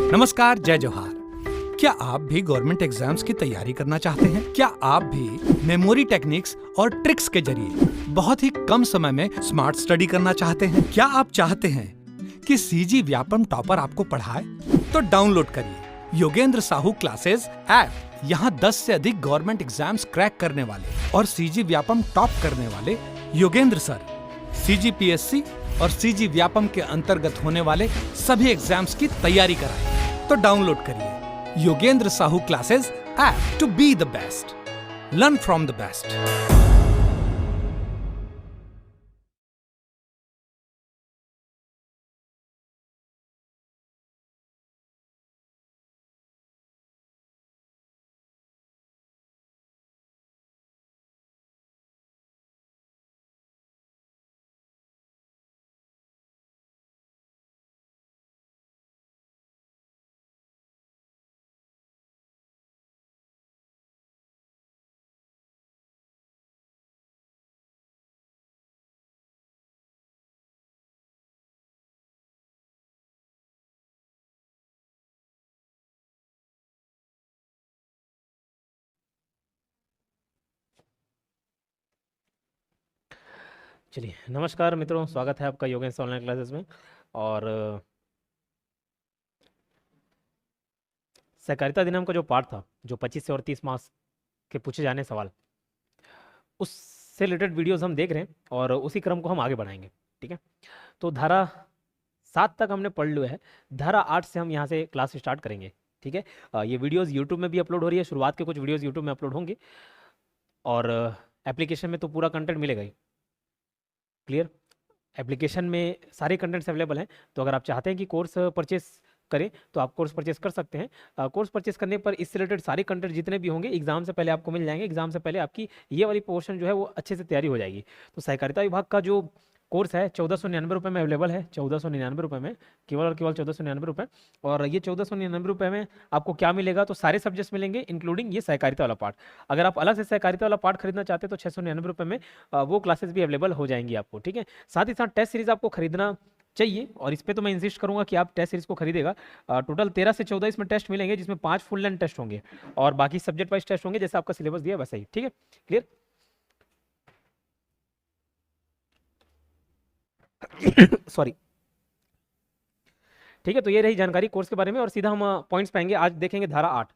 नमस्कार, जय जोहार। क्या आप भी गवर्नमेंट एग्जाम्स की तैयारी करना चाहते हैं? क्या आप भी मेमोरी टेक्निक्स और ट्रिक्स के जरिए बहुत ही कम समय में स्मार्ट स्टडी करना चाहते हैं? क्या आप चाहते हैं कि सीजी व्यापम टॉपर आपको पढ़ाए? तो डाउनलोड करिए योगेंद्र साहू क्लासेस ऐप। यहाँ 10 से अधिक गवर्नमेंट एग्जाम्स क्रैक करने वाले और सीजी व्यापम टॉप करने वाले योगेंद्र सर सीजीपीएससी और सीजी व्यापम के अंतर्गत होने वाले सभी एग्जाम्स की तैयारी कराएं। तो डाउनलोड करिए Yogendra Sahu classes app to be the best, learn from the best. चलिए, नमस्कार मित्रों, स्वागत है आपका योगेश ऑनलाइन क्लासेस में। और सहकारिता अधिनियम का जो पार्ट था, जो 25 से और 30 मार्क्स के पूछे जाने सवाल, उससे रिलेटेड वीडियोस हम देख रहे हैं और उसी क्रम को हम आगे बढ़ाएंगे। ठीक है, तो धारा 7 तक हमने पढ़ लिया है। धारा 8 से हम यहाँ से क्लास स्टार्ट करेंगे। ठीक है, ये वीडियोज़ यूट्यूब में भी अपलोड हो रही है। शुरुआत के कुछ वीडियोज़ यूट्यूब में अपलोड होंगे और एप्लीकेशन में तो पूरा कंटेंट मिलेगा ही। क्लियर? एप्लीकेशन में सारे कंटेंट्स अवेलेबल हैं। तो अगर आप चाहते हैं कि कोर्स परचेस करें तो आप कोर्स परचेस कर सकते हैं। कोर्स परचेस करने पर इससे रिलेटेड सारे कंटेंट जितने भी होंगे एग्जाम से पहले आपको मिल जाएंगे। एग्जाम से पहले आपकी ये वाली पोर्शन जो है वो अच्छे से तैयारी हो जाएगी। तो सहकारिता विभाग का जो कोर्स है 1499 में अवेलेबल है। 1499 में, केवल और केवल 1499। और ये 1499 में आपको क्या मिलेगा? तो सारे सब्जेक्ट्स मिलेंगे इंक्लूडिंग ये सहकारिता वाला पार्ट। अगर आप अलग से सहकारिता वाला पार्ट खरीदना चाहते हैं तो 699 में वो क्लासेस भी अवेलेबल हो जाएंगी आपको। ठीक है, साथ ही साथ टेस्ट सीरीज आपको खरीदना चाहिए और इस पे तो मैं इंसिस्ट करूंगा कि आप टेस्ट सीरीज को खरीदेगा। टोटल 13 से 14 इसमें टेस्ट मिलेंगे, जिसमें 5 फुल लेंथ टेस्ट होंगे और बाकी सब्जेक्ट वाइज टेस्ट होंगे, जैसे आपका सिलेबस दिया है वैसा ही। ठीक है, क्लियर? सॉरी। ठीक है, तो ये रही जानकारी कोर्स के बारे में और सीधा हम पॉइंट्स पाएंगे। आज देखेंगे धारा 8।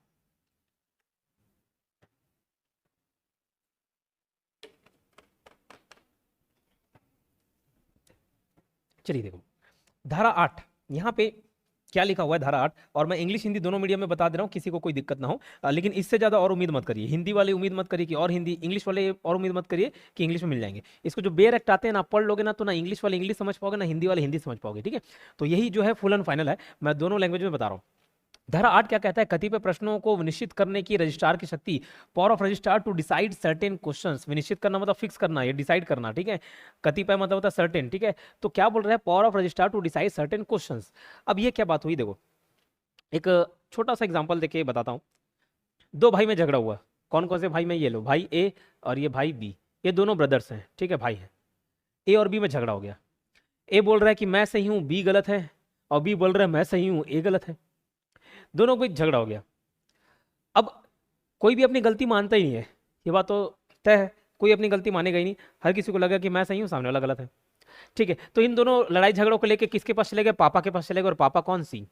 चलिए देखो, धारा 8 यहाँ पे क्या लिखा हुआ है। धारा 8, और मैं इंग्लिश हिंदी दोनों मीडियम में बता दे रहा हूँ, किसी को कोई दिक्कत ना हो। लेकिन इससे ज़्यादा और उम्मीद मत करिए। हिंदी वाले उम्मीद मत करिए कि और हिंदी, इंग्लिश वाले और उम्मीद मत करिए कि इंग्लिश में मिल जाएंगे। इसको जो बेयर एक्ट आते हैं ना, आप पढ़ लोगे ना तो ना इंग्लिश वाले इंग्लिश समझ पाओगे, ना हिंदी वाले हिंदी समझ पाओगे। ठीक है, तो यही जो है फुल एंड फाइनल है। मैं दोनों लैंग्वेज में बता रहा हूँ। धारा 8 क्या कहता है? कतिपय प्रश्नों को निश्चित करने की रजिस्ट्रार की शक्ति, power of registrar to decide certain questions. निश्चित करना मतलब फिक्स करना, ये डिसाइड करना। ठीक है, कतिपय मतलब होता है सर्टेन। ठीक है, तो क्या बोल रहा है? Power of registrar to decide certain questions. अब ये क्या बात हुई? देखो, एक छोटा सा एग्जांपल देके बताता हूँ। दो भाई में झगड़ा हुआ। कौन कौन से भाई में? ये लो, भाई ए और ये भाई बी, ये दोनों ब्रदर्स हैं। ठीक है, भाई हैं। ए और बी में झगड़ा हो गया। ए बोल रहा है कि मैं सही हूँ, बी गलत है, और बी बोल रहा है मैं सही हूँ, ए गलत है। दोनों को झगड़ा हो गया। अब कोई भी अपनी गलती मानता ही नहीं है, ये बात तो तय है। कोई अपनी गलती मानेगा ही नहीं। हर किसी को लगा कि मैं सही हूँ, सामने वाला गलत है। ठीक है, तो इन दोनों लड़ाई झगड़ों को लेकर किसके पास चले गए? पापा के पास चले गए। और पापा कौन? सी।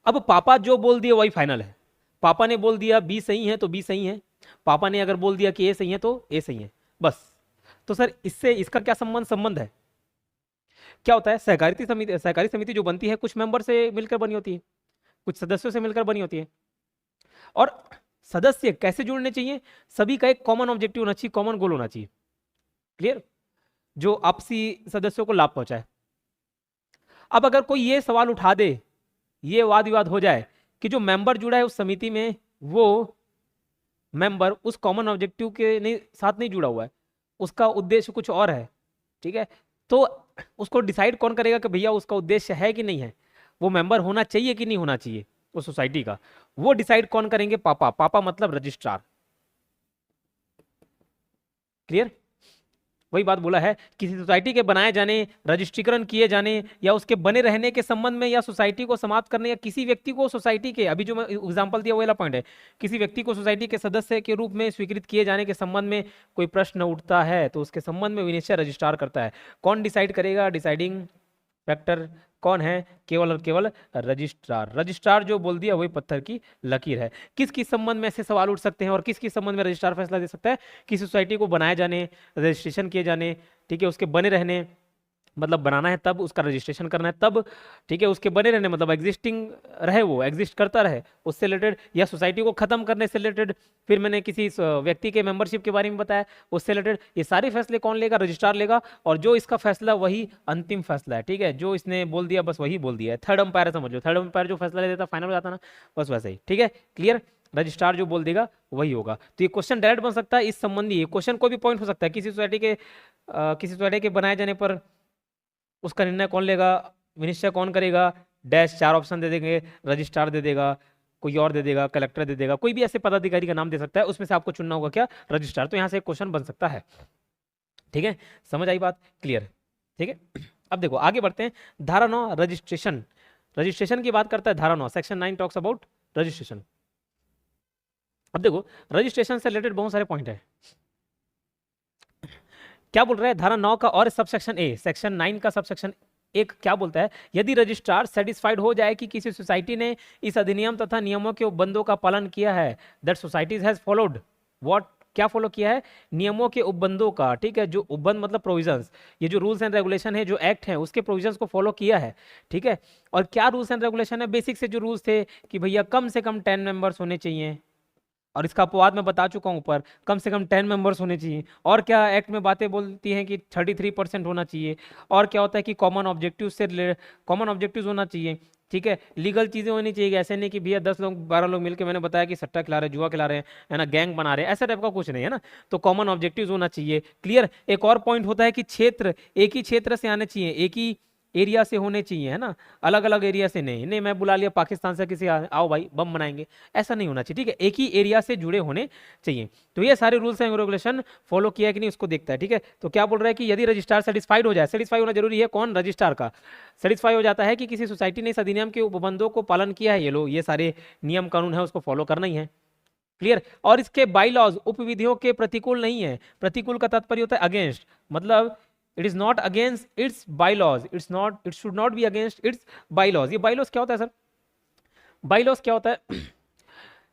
अब पापा जो बोल दिए वही फाइनल है। पापा ने बोल दिया बी सही है तो बी सही है। पापा ने अगर बोल दिया कि ए सही है तो ए सही है, बस। तो सर इससे इसका क्या संबंध है? क्या होता है? सहकारी समिति जो बनती है कुछ मेंबर से मिलकर बनी होती है, कुछ सदस्यों से मिलकर बनी होती है। और सदस्य कैसे जुड़ने चाहिए? सभी का एक कॉमन ऑब्जेक्टिव होना चाहिए, कॉमन गोल होना चाहिए। क्लियर? जो आपसी सदस्यों को लाभ पहुंचाए। अब अगर कोई ये सवाल उठा दे, ये वाद विवाद हो जाए कि जो मेंबर जुड़ा है उस समिति में, वो मेंबर उस कॉमन ऑब्जेक्टिव के साथ नहीं जुड़ा हुआ है, उसका उद्देश्य कुछ और है। ठीक है, तो उसको डिसाइड कौन करेगा कि भैया उसका उद्देश्य है कि नहीं है, वो मेंबर होना चाहिए कि नहीं होना चाहिए उस सोसाइटी का? वो डिसाइड कौन करेंगे? पापा। पापा मतलब रजिस्ट्रार। क्लियर? वही बात बोला है, किसी सोसाइटी के बनाए जाने, रजिस्ट्रीकरण किए जाने या उसके बने रहने के संबंध में, या सोसाइटी को समाप्त करने, या किसी व्यक्ति को सोसाइटी के, अभी जो मैं एग्जांपल दिया वो वाला पॉइंट है, किसी व्यक्ति को सोसाइटी के सदस्य के रूप में स्वीकृत किए जाने के संबंध में कोई प्रश्न उठता है तो उसके संबंध में विनिश्चय रजिस्ट्रार करता है। कौन डिसाइड करेगा? डिसाइडिंग फैक्टर कौन है? केवल और केवल रजिस्ट्रार। रजिस्ट्रार जो बोल दिया वही पत्थर की लकीर है। किस किस संबंध में ऐसे सवाल उठ सकते हैं और किस किस संबंध में रजिस्ट्रार फैसला दे सकता है? किसी सोसाइटी को बनाए जाने, रजिस्ट्रेशन किए जाने, ठीक है, उसके बने रहने, मतलब बनाना है तब, उसका रजिस्ट्रेशन करना है तब, ठीक है, उसके बने रहने मतलब एग्जिस्टिंग रहे, वो एग्जिस्ट करता रहे, उससे रिलेटेड, या सोसाइटी को खत्म करने से रिलेटेड, फिर मैंने किसी व्यक्ति के मेंबरशिप के बारे में बताया, उससे रिलेटेड। ये सारे फैसले कौन लेगा? रजिस्ट्रार लेगा, और जो इसका फैसला वही अंतिम फैसला है, ठीक है, जो इसने बोल दिया बस वही बोल दिया है। थर्ड अंपायर समझो, थर्ड अंपायर जो फैसला ले देता फाइनल हो जाता ना, बस वैसे ही, ठीक है, क्लियर। रजिस्ट्रार जो बोल देगा वही होगा। तो ये क्वेश्चन डायरेक्ट बन सकता है इस संबंधी, ये क्वेश्चन कोई भी पॉइंट हो सकता है। किसी सोसाइटी के बनाए जाने पर उसका निर्णय कौन लेगा, विनिश्चय कौन करेगा, डैश, 4 ऑप्शन दे देंगे, रजिस्ट्रार दे देगा, कोई और दे देगा, कलेक्टर दे देगा, कोई भी ऐसे पदाधिकारी का नाम दे सकता है, उसमें से आपको चुनना होगा क्या? रजिस्ट्रार। तो यहाँ से एक क्वेश्चन बन सकता है, ठीक है, समझ आई बात? क्लियर, ठीक है। अब देखो आगे बढ़ते हैं। धारा 9 रजिस्ट्रेशन, रजिस्ट्रेशन की बात करता है धारा 9, सेक्शन 9 टॉक्स अबाउट रजिस्ट्रेशन। अब देखो रजिस्ट्रेशन से रिलेटेड बहुत सारे पॉइंट है। क्या बोल रहा है धारा 9 का और सबसेक्शन ए, सेक्शन 9 का सबसेक्शन एक क्या बोलता है? यदि रजिस्ट्रार सेटिस्फाइड हो जाए कि किसी सोसाइटी ने इस अधिनियम तथा नियमों के उपबंधों का पालन किया है, that societies has followed what, क्या फॉलो किया है? नियमों के उपबंधों का, ठीक है, जो उपबंध मतलब प्रोविजंस, ये जो रूल्स एंड रेगुलेशन है, जो एक्ट है, उसके प्रोविजंस को फॉलो किया है, ठीक है। और क्या रूल्स एंड रेगुलेशन है? बेसिक से जो रूल्स थे कि भैया कम से कम 10 मेंबर्स होने चाहिए, और इसका अपवाद मैं बता चुका हूं ऊपर, कम से कम 10 मेंबर्स होने चाहिए। और क्या एक्ट में बातें बोलती हैं कि 33% होना चाहिए। और क्या होता है कि कॉमन ऑब्जेक्टिव से कॉमन ऑब्जेक्टिव्स होना चाहिए, ठीक है, लीगल चीजें होनी चाहिए। ऐसे नहीं कि भैया 10 लोग 12 लोग मिलकर, मैंने बताया कि सट्टा खिला रहे हैं, जुआ खिला रहे हैं, है ना, गैंग बना रहे हैं, ऐसा टाइप का कुछ नहीं है ना। तो कॉमन ऑब्जेक्टिव्स होना चाहिए, क्लियर। एक और पॉइंट होता है कि क्षेत्र एक ही क्षेत्र से आने चाहिए, एक ही एरिया से होने चाहिए, है ना, अलग अलग एरिया से नहीं। नहीं मैं बुला लिया पाकिस्तान से किसी, आओ भाई बम बनाएंगे, ऐसा नहीं होना चाहिए, ठीक है, एक ही एरिया से जुड़े होने चाहिए। तो ये सारे रूल्स एंड रेगुलेशन फॉलो किया है कि नहीं उसको देखता है, ठीक है। तो क्या बोल रहा है कि यदि रजिस्ट्रार सेटिस्फाइड हो जाए, सेटिस्फाई होना जरूरी है, कौन? रजिस्ट्रार का सेटिस्फाई हो जाता है कि किसी सोसाइटी ने इस अधिनियम के उपबंधों को पालन किया है, ये लो ये सारे नियम कानून है उसको फॉलो करना ही है, क्लियर। और इसके बाईलॉज उपविधियों के प्रतिकूल नहीं है। प्रतिकूल का तात्पर्य होता है अगेंस्ट, मतलब it is not against it's bylaws, it should not be against it's bylaws. ये बाईलॉज क्या होता है सर? बाईलॉज क्या होता है?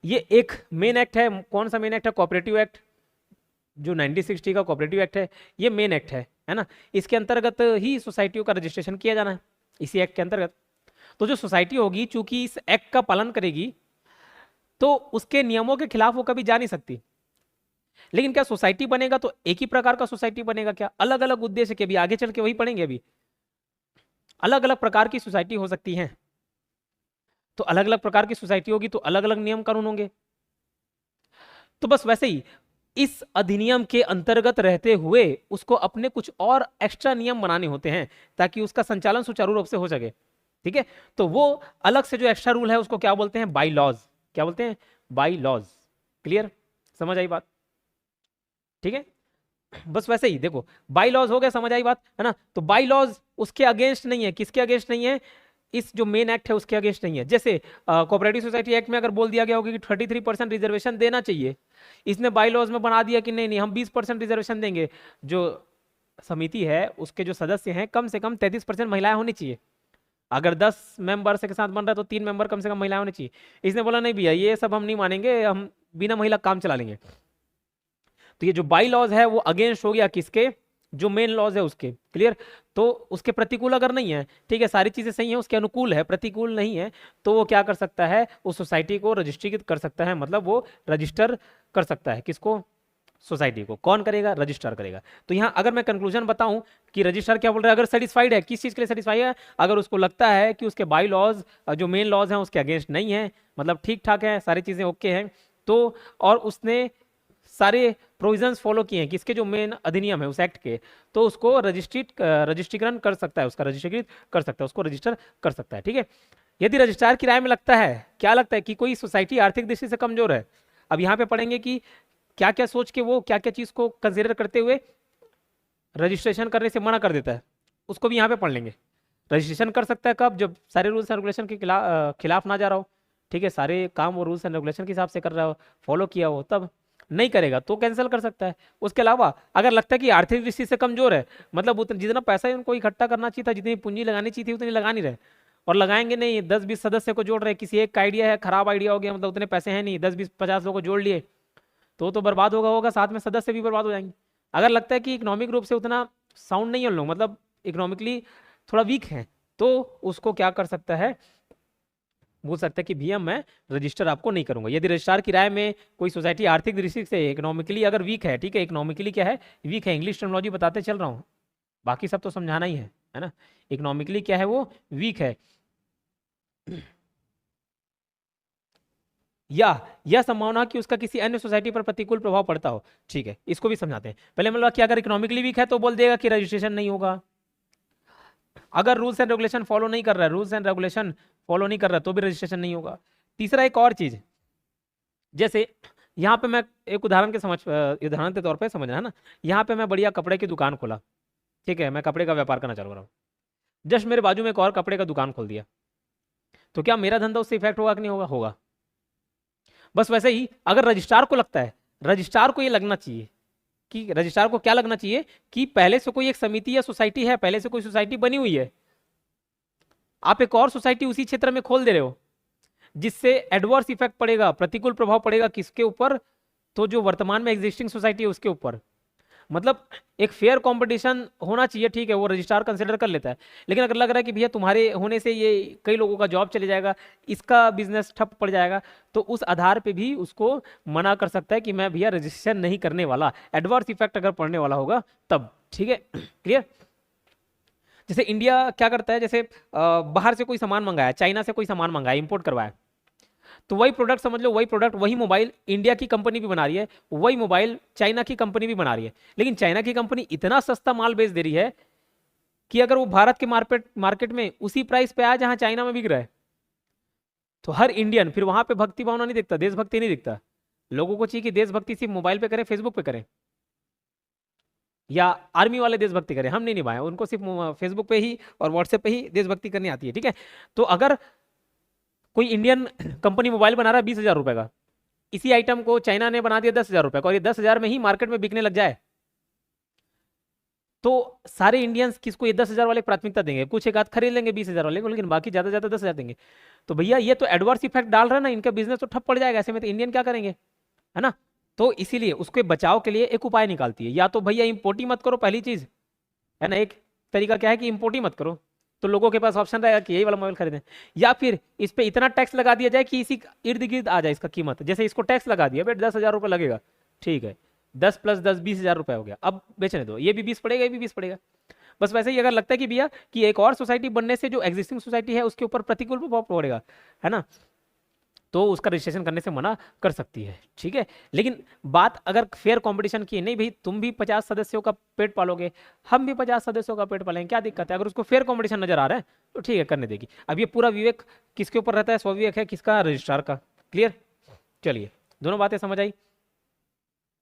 ये एक मेन एक्ट है। कौन सा मेन एक्ट है? कोऑपरेटिव एक्ट, जो 1960 का कोऑपरेटिव एक्ट है, ये मेन एक्ट है ना। इसके अंतर्गत ही सोसाइटियों का रजिस्ट्रेशन किया जाना है, इसी एक्ट के अंतर्गत। तो जो सोसाइटी होगी चूंकि इस एक्ट का पालन करेगी तो उसके नियमों के खिलाफ वो कभी जा नहीं सकती। लेकिन क्या सोसाइटी बनेगा तो एक ही प्रकार का सोसाइटी बनेगा क्या? अलग अलग उद्देश्य के भी आगे चल के वही पढ़ेंगे, अभी अलग अलग प्रकार की सोसाइटी हो सकती है। तो अलग अलग प्रकार की सोसाइटी होगी तो अलग अलग नियम कानून होंगे। तो बस वैसे ही इस अधिनियम के अंतर्गत रहते हुए उसको अपने कुछ और एक्स्ट्रा नियम बनाने होते हैं ताकि उसका संचालन सुचारू रूप से हो सके, ठीक है। तो वो अलग से जो एक्स्ट्रा रूल है उसको क्या बोलते हैं? Bylaws. क्या बोलते हैं? By laws. क्लियर, समझ आई बात? ठीक है, बस वैसे ही देखो बाई लॉज हो गया, समझ आई बात, है ना। तो बाई लॉज उसके अगेंस्ट नहीं है। किसके अगेंस्ट नहीं है? इस जो मेन एक्ट है उसके अगेंस्ट नहीं है। जैसे कोऑपरेटिव सोसाइटी एक्ट में अगर बोल दिया गया होगा कि 33% रिजर्वेशन देना चाहिए, इसने बाई लॉज में बना दिया कि नहीं नहीं हम 20% रिजर्वेशन देंगे। जो समिति है उसके जो सदस्य हैं कम से कम 33% महिलाएं होनी चाहिए। अगर 10 मेंबर के साथ बन रहा है तो 3 मेंबर कम से कम महिलाएं होनी चाहिए। इसने बोला नहीं भैया ये सब हम नहीं मानेंगे, हम बिना महिला काम चला लेंगे। तो ये जो बाई लॉज है वो अगेंस्ट हो गया किसके? जो मेन लॉज है उसके, क्लियर। तो उसके प्रतिकूल अगर नहीं है, ठीक है, सारी चीजें सही है, उसके अनुकूल है, प्रतिकूल नहीं है, तो वो क्या कर सकता है? उस सोसाइटी को रजिस्ट्रीकृत कर सकता है, मतलब वो रजिस्टर कर सकता है। किसको? सोसाइटी को। कौन करेगा? रजिस्ट्रार करेगा। तो यहाँ अगर मैं कंक्लूजन बताऊं कि रजिस्ट्रार क्या बोल रहा है, अगर सेटिस्फाइड है, किस चीज के लिए सेटिस्फाइड है? अगर उसको लगता है कि उसके बाई लॉज जो मेन लॉज हैं उसके अगेंस्ट नहीं है, मतलब ठीक ठाक है, सारी चीजें ओके हैं, तो और उसने सारे प्रोविजंस फॉलो किए हैं किसके? जो मेन अधिनियम है उस एक्ट के, तो उसको रजिस्ट्रीकरण कर सकता है, उसका रजिस्ट्रीकृत कर सकता है, उसको रजिस्टर कर सकता है, ठीक है। यदि रजिस्ट्रार की राय में लगता है, क्या लगता है कि कोई सोसाइटी आर्थिक दृष्टि से कमजोर है, अब यहाँ पे पढ़ेंगे कि क्या क्या सोच के वो क्या क्या चीज को कंसिडर करते हुए रजिस्ट्रेशन करने से मना कर देता है, उसको भी यहाँ पे पढ़ लेंगे। रजिस्ट्रेशन कर सकता है कब? जब सारे रूल्स एंड रेगुलेशन के खिलाफ ना जा रहा हो, ठीक है, सारे काम वो रूल्स एंड रेगुलेशन के हिसाब से कर रहा हो, फॉलो किया हो, तब। नहीं करेगा तो कैंसिल कर सकता है। उसके अलावा अगर लगता है कि आर्थिक दृष्टि से कमजोर है, मतलब उतना जितना पैसा उनको इकट्ठा करना चाहिए था, जितनी पूंजी लगानी चाहिए थी उतनी लगा नहीं रहे, और लगाएंगे नहीं, 10-20 सदस्य को जोड़ रहे, किसी एक का आइडिया है, खराब आइडिया हो गया, मतलब उतने पैसे हैं नहीं, 10-20-50 लोगों को जोड़ लिए, तो बर्बाद होगा, साथ में सदस्य भी बर्बाद हो जाएंगे। अगर लगता है कि इकोनॉमिक रूप से उतना साउंड नहीं है लोग, मतलब इकोनॉमिकली थोड़ा वीक है, तो उसको क्या कर सकता है, बोल सकता है कि भैया मैं रजिस्टर आपको नहीं करूंगा। यदि रजिस्ट्रार की राय में कोई सोसाइटी आर्थिक दृष्टि से इकोनॉमिकली अगर वीक है, ठीक है, इकोनॉमिकली क्या है, वीक है, इंग्लिश टर्मिनोलॉजी बताते चल रहा हूँ, बाकी सब तो समझाना ही है ना। इकोनॉमिकली क्या है, वो वीक है, या यह संभावना कि उसका किसी अन्य सोसाइटी पर प्रतिकूल प्रभाव पड़ता हो, ठीक है, इसको भी समझाते हैं। पहले मतलब कि अगर इकोनॉमिकली वीक है तो बोल देगा कि रजिस्ट्रेशन नहीं होगा। अगर रूल्स एंड रेगुलेशन फॉलो नहीं कर रहा है, रूल्स एंड रेगुलेशन फॉलो नहीं कर रहा है, तो भी रजिस्ट्रेशन नहीं होगा। तीसरा एक और चीज, जैसे यहाँ पे मैं एक उदाहरण के तौर पे समझना है ना, यहाँ पे मैं बढ़िया कपड़े की दुकान खोला, ठीक है, मैं कपड़े का व्यापार करना चालू रहा हूँ, जस्ट मेरे बाजू में एक और कपड़े का दुकान खोल दिया, तो क्या मेरा धंधा उससे इफेक्ट होगा कि नहीं होगा? होगा। बस वैसे ही अगर रजिस्ट्रार को लगता है, रजिस्ट्रार को ये लगना चाहिए कि रजिस्ट्रार को क्या लगना चाहिए कि पहले से कोई एक समिति या सोसाइटी है, पहले से कोई सोसाइटी बनी हुई है, आप एक और सोसाइटी उसी क्षेत्र में खोल दे रहे हो, जिससे एडवर्स इफेक्ट पड़ेगा, प्रतिकूल प्रभाव पड़ेगा किसके ऊपर? तो जो वर्तमान में एग्जिस्टिंग सोसाइटी है उसके ऊपर। मतलब एक फेयर कंपटीशन होना चाहिए, ठीक है, वो रजिस्ट्रार कंसिडर कर लेता है। लेकिन अगर लग रहा है कि भैया तुम्हारे होने से ये कई लोगों का जॉब चले जाएगा, इसका बिजनेस ठप पड़ जाएगा, तो उस आधार पे भी उसको मना कर सकता है कि मैं भैया रजिस्ट्रेशन नहीं करने वाला, एडवर्स इफेक्ट अगर पड़ने वाला होगा तब, ठीक है, क्लियर। जैसे इंडिया क्या करता है, जैसे बाहर से कोई सामान मंगाया, चाइना से कोई सामान मंगाया, इंपोर्ट करवाया, तो वही प्रोडक्ट समझ लो, वही प्रोडक्ट, वही मोबाइल इंडिया की कंपनी भी बना रही है, वही मोबाइल चाइना की कंपनी भी बना रही है, लेकिन चाइना की कंपनी इतना सस्ता माल बेच दे रही है कि अगर वो भारत के मार्केट में उसी प्राइस पे आया जहां चाइना में बिक रहा है, तो हर इंडियन फिर वहां पे भक्ति भावना नहीं दिखता, देशभक्ति नहीं दिखता। लोगों को चाहिए कि देशभक्ति सिर्फ मोबाइल पे करें, फेसबुक पे करें, या आर्मी वाले देशभक्ति करें, हम नहीं निभाएं, उनको सिर्फ फेसबुक पे ही और व्हाट्सएप पे ही देशभक्ति करनी आती है, ठीक है। तो अगर कोई इंडियन कंपनी मोबाइल बना रहा है 20,000 रुपए का, इसी आइटम को चाइना ने बना दिया 10,000 रुपए का, और ये 10,000 में ही मार्केट में बिकने लग जाए, तो सारे इंडियंस किसको ये 10,000 वाले प्राथमिकता देंगे? कुछ एक आध खरीद लेंगे 20,000 वाले को, लेकिन बाकी ज्यादा ज्यादा 10,000 देंगे। तो भैया ये तो एडवर्स इफेक्ट डाल रहा है ना, इनका बिजनेस तो ठप पड़ जाएगा, ऐसे में तो इंडियन क्या करेंगे, है ना। तो इसीलिए उसके बचाव के लिए एक उपाय निकालती है, या तो भैया इम्पोर्ट ही मत करो, पहली चीज है ना, एक तरीका क्या है कि इम्पोर्ट ही मत करो, तो लोगों के पास ऑप्शन रहेगा कि यही वाला मोबाइल खरीदें, या फिर इस पे इतना टैक्स लगा दिया जाए कि इसी इर्द गिर्द आ जाए इसका कीमत, जैसे इसको टैक्स लगा दिया बेट 10,000 रुपये लगेगा, ठीक है, 10 + 10 20,000 रुपये हो गया, अब बेचने दो, ये भी 20 पड़ेगा, ये भी 20 पड़ेगा। बस वैसे ही अगर लगता है कि भैया कि एक और सोसाइटी बनने से जो एग्जिस्टिंग सोसाइटी है उसके ऊपर प्रतिकूल प्रभाव पड़ेगा, है ना, तो उसका रजिस्ट्रेशन करने से मना कर सकती है, ठीक है। लेकिन बात अगर फेयर कंपटीशन की है, नहीं भाई तुम भी 50 सदस्यों का पेट पालोगे, हम भी 50 सदस्यों का पेट पालेंगे, क्या दिक्कत है? अगर उसको फेयर कंपटीशन नजर आ रहा है तो ठीक है, करने देगी। अब ये पूरा विवेक किसके ऊपर रहता है? स्वविवेक है किसका? रजिस्ट्रार का। क्लियर? चलिए, दोनों बातें समझ आई,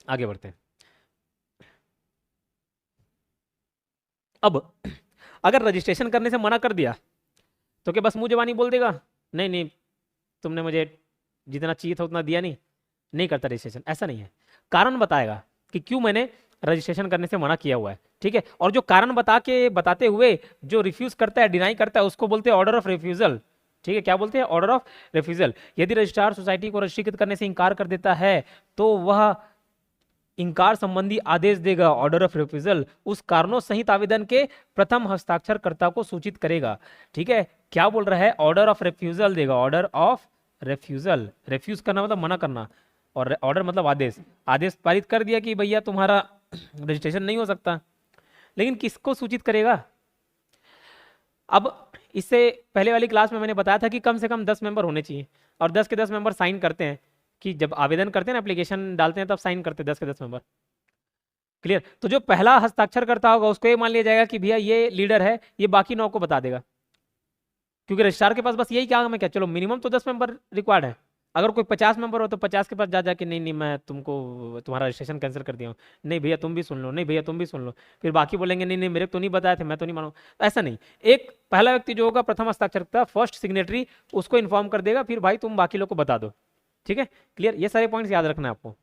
आगे बढ़ते हैं। अब अगर रजिस्ट्रेशन करने से मना कर दिया तो क्या बस मुंह जबानी बोल देगा नहीं नहीं तुमने मुझे जितना चाहिए था उतना दिया नहीं करता रजिस्ट्रेशन? ऐसा नहीं है, कारण बताएगा कि क्यों मैंने रजिस्ट्रेशन करने से मना किया हुआ है, ठीक है। और जो कारण बताते हुए जो रिफ्यूज करता है, डिनाई करता है, उसको बोलते हैं ऑर्डर ऑफ रिफ्यूजल, ठीक है। क्या बोलते हैं? Order of refusal. यदि रजिस्ट्रार सोसाइटी को रजिस्ट्रीकृत करने से इंकार कर देता है तो वह इंकार संबंधी आदेश देगा, ऑर्डर ऑफ रिफ्यूजल, उस कारणों सहित आवेदन के प्रथम हस्ताक्षरकर्ता को सूचित करेगा, ठीक है। क्या बोल रहा है? ऑर्डर ऑफ रिफ्यूजल देगा, ऑर्डर ऑफ रिफ्यूजल। रिफ्यूज करना मतलब मना करना, और ऑर्डर मतलब आदेश। आदेश पारित कर दिया कि भैया तुम्हारा रजिस्ट्रेशन नहीं हो सकता, लेकिन किसको सूचित करेगा? अब इससे पहले वाली क्लास में मैंने बताया था कि कम से कम 10 मेंबर होने चाहिए, और 10 के 10 मेंबर साइन करते हैं, कि जब आवेदन करते हैं ना, एप्लीकेशन डालते हैं, तब साइन करते हैं 10 के 10 मेंबर। क्लियर? तो जो पहला हस्ताक्षर करता होगा उसको ये मान लिया जाएगा कि भैया ये लीडर है, ये बाकी 9 को बता देगा, क्योंकि रजिस्ट्रार के पास बस यही काम है, क्या चलो मिनिमम तो 10 मेंबर रिक्वायर्ड है। अगर कोई 50 मेंबर हो तो 50 के पास जा जाके नहीं नहीं मैं तुमको तुम्हारा रजिस्ट्रेशन कैंसिल कर दिया हूँ, नहीं भैया तुम भी सुन लो, नहीं भैया तुम भी सुन लो, फिर बाकी बोलेंगे नहीं नहीं मेरे को तो नहीं बताए थे, मैं तो नहीं मानूँ। ऐसा नहीं, एक पहला व्यक्ति जो होगा प्रथम हस्ताक्षरकर्ता फर्स्ट सिग्नेटरी उसको इन्फॉर्म कर देगा, फिर भाई तुम बाकी लोग को बता दो। ठीक है, क्लियर, ये सारे पॉइंट्स याद रखना है आपको।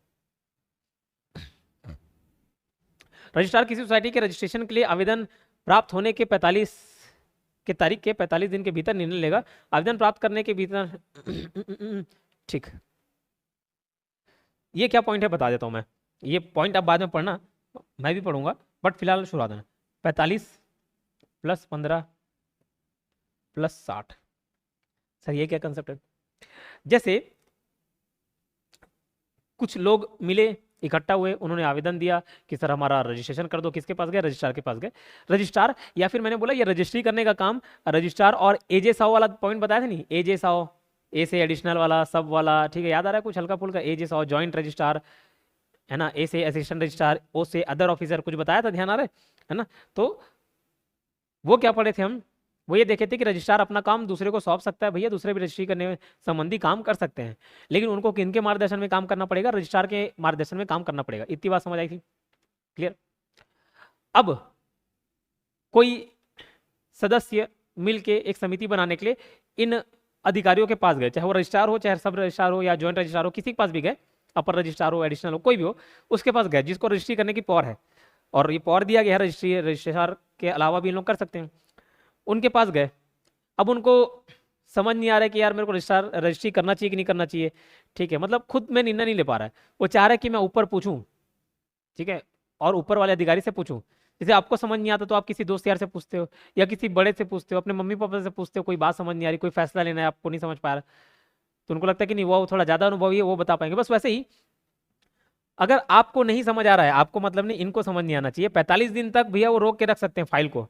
रजिस्ट्रार किसी सोसाइटी के रजिस्ट्रेशन के लिए आवेदन प्राप्त होने के 45 के तारीख के 45 दिन के भीतर निर्णय लेगा। आवेदन प्राप्त करने के भीतर ठीक, ये क्या पॉइंट है बता देता हूं मैं, ये पॉइंट आप बाद में पढ़ना, मैं भी पढ़ूंगा, बट फिलहाल शुरुआत है 45 + 15 + 60। सर ये क्या कंसेप्ट है? जैसे कुछ लोग मिले, इकट्ठा हुए, उन्होंने आवेदन दिया कि सर हमारा रजिस्ट्रेशन कर दो, किसके पास गए? रजिस्ट्रार के पास गए। रजिस्ट्रार, या फिर मैंने बोला ये रजिस्ट्री करने का काम रजिस्ट्रार और एजे साओ वाला पॉइंट बताया था नहीं, एजे साओ, ए से एडिशनल वाला, सब वाला, ठीक है, याद आ रहा है कुछ हल्का फुल्का? एजे साओ जॉइंट रजिस्ट्रार है ना, ए से असिस्टेंट रजिस्ट्रार, ओ से अदर ऑफिसर, कुछ बताया था, ध्यान आ रहा है ना? तो वो क्या पढ़े थे हम? वो ये देखे थे कि रजिस्ट्रार अपना काम दूसरे को सौंप सकता है, भैया दूसरे भी रजिस्ट्री करने में संबंधी काम कर सकते हैं, लेकिन उनको किनके मार्गदर्शन में काम करना पड़ेगा? रजिस्ट्रार के मार्गदर्शन में काम करना पड़ेगा। इतनी बात समझ आई थी? क्लियर। अब कोई सदस्य मिलके एक समिति बनाने के लिए इन अधिकारियों के पास गए, चाहे वो रजिस्ट्रार हो, चाहे सब रजिस्ट्रार हो, या ज्वाइंट रजिस्ट्रार हो, किसी के पास भी गए, अपर रजिस्ट्रार हो, एडिशनल हो, कोई भी हो, उसके पास गए जिसको रजिस्ट्री करने की पावर है, और ये पावर दिया गया है रजिस्ट्रार के अलावा भी इन लोग कर सकते हैं। उनके पास गए, अब उनको समझ नहीं आ रहा है कि यार मेरे को रजिस्ट्री करना चाहिए कि नहीं करना चाहिए। ठीक है, मतलब खुद में निर्णय नहीं ले पा रहा है, वो चाह रहा है कि मैं ऊपर पूछूं, ठीक है, और ऊपर वाले अधिकारी से पूछूं। जैसे आपको समझ नहीं आता तो आप किसी दोस्त यार से पूछते हो, या किसी बड़े से पूछते हो, अपने मम्मी पापा से पूछते हो, कोई बात समझ नहीं आ रही, कोई फैसला लेना है, आपको नहीं समझ पा रहा, तो उनको लगता है कि नहीं वो थोड़ा ज्यादा अनुभवी है, वो बता पाएंगे। बस वैसे ही अगर आपको नहीं समझ आ रहा है, आपको मतलब नहीं, इनको समझ नहीं आना चाहिए, 45 दिन तक भैया वो रोक के रख सकते हैं फाइल को।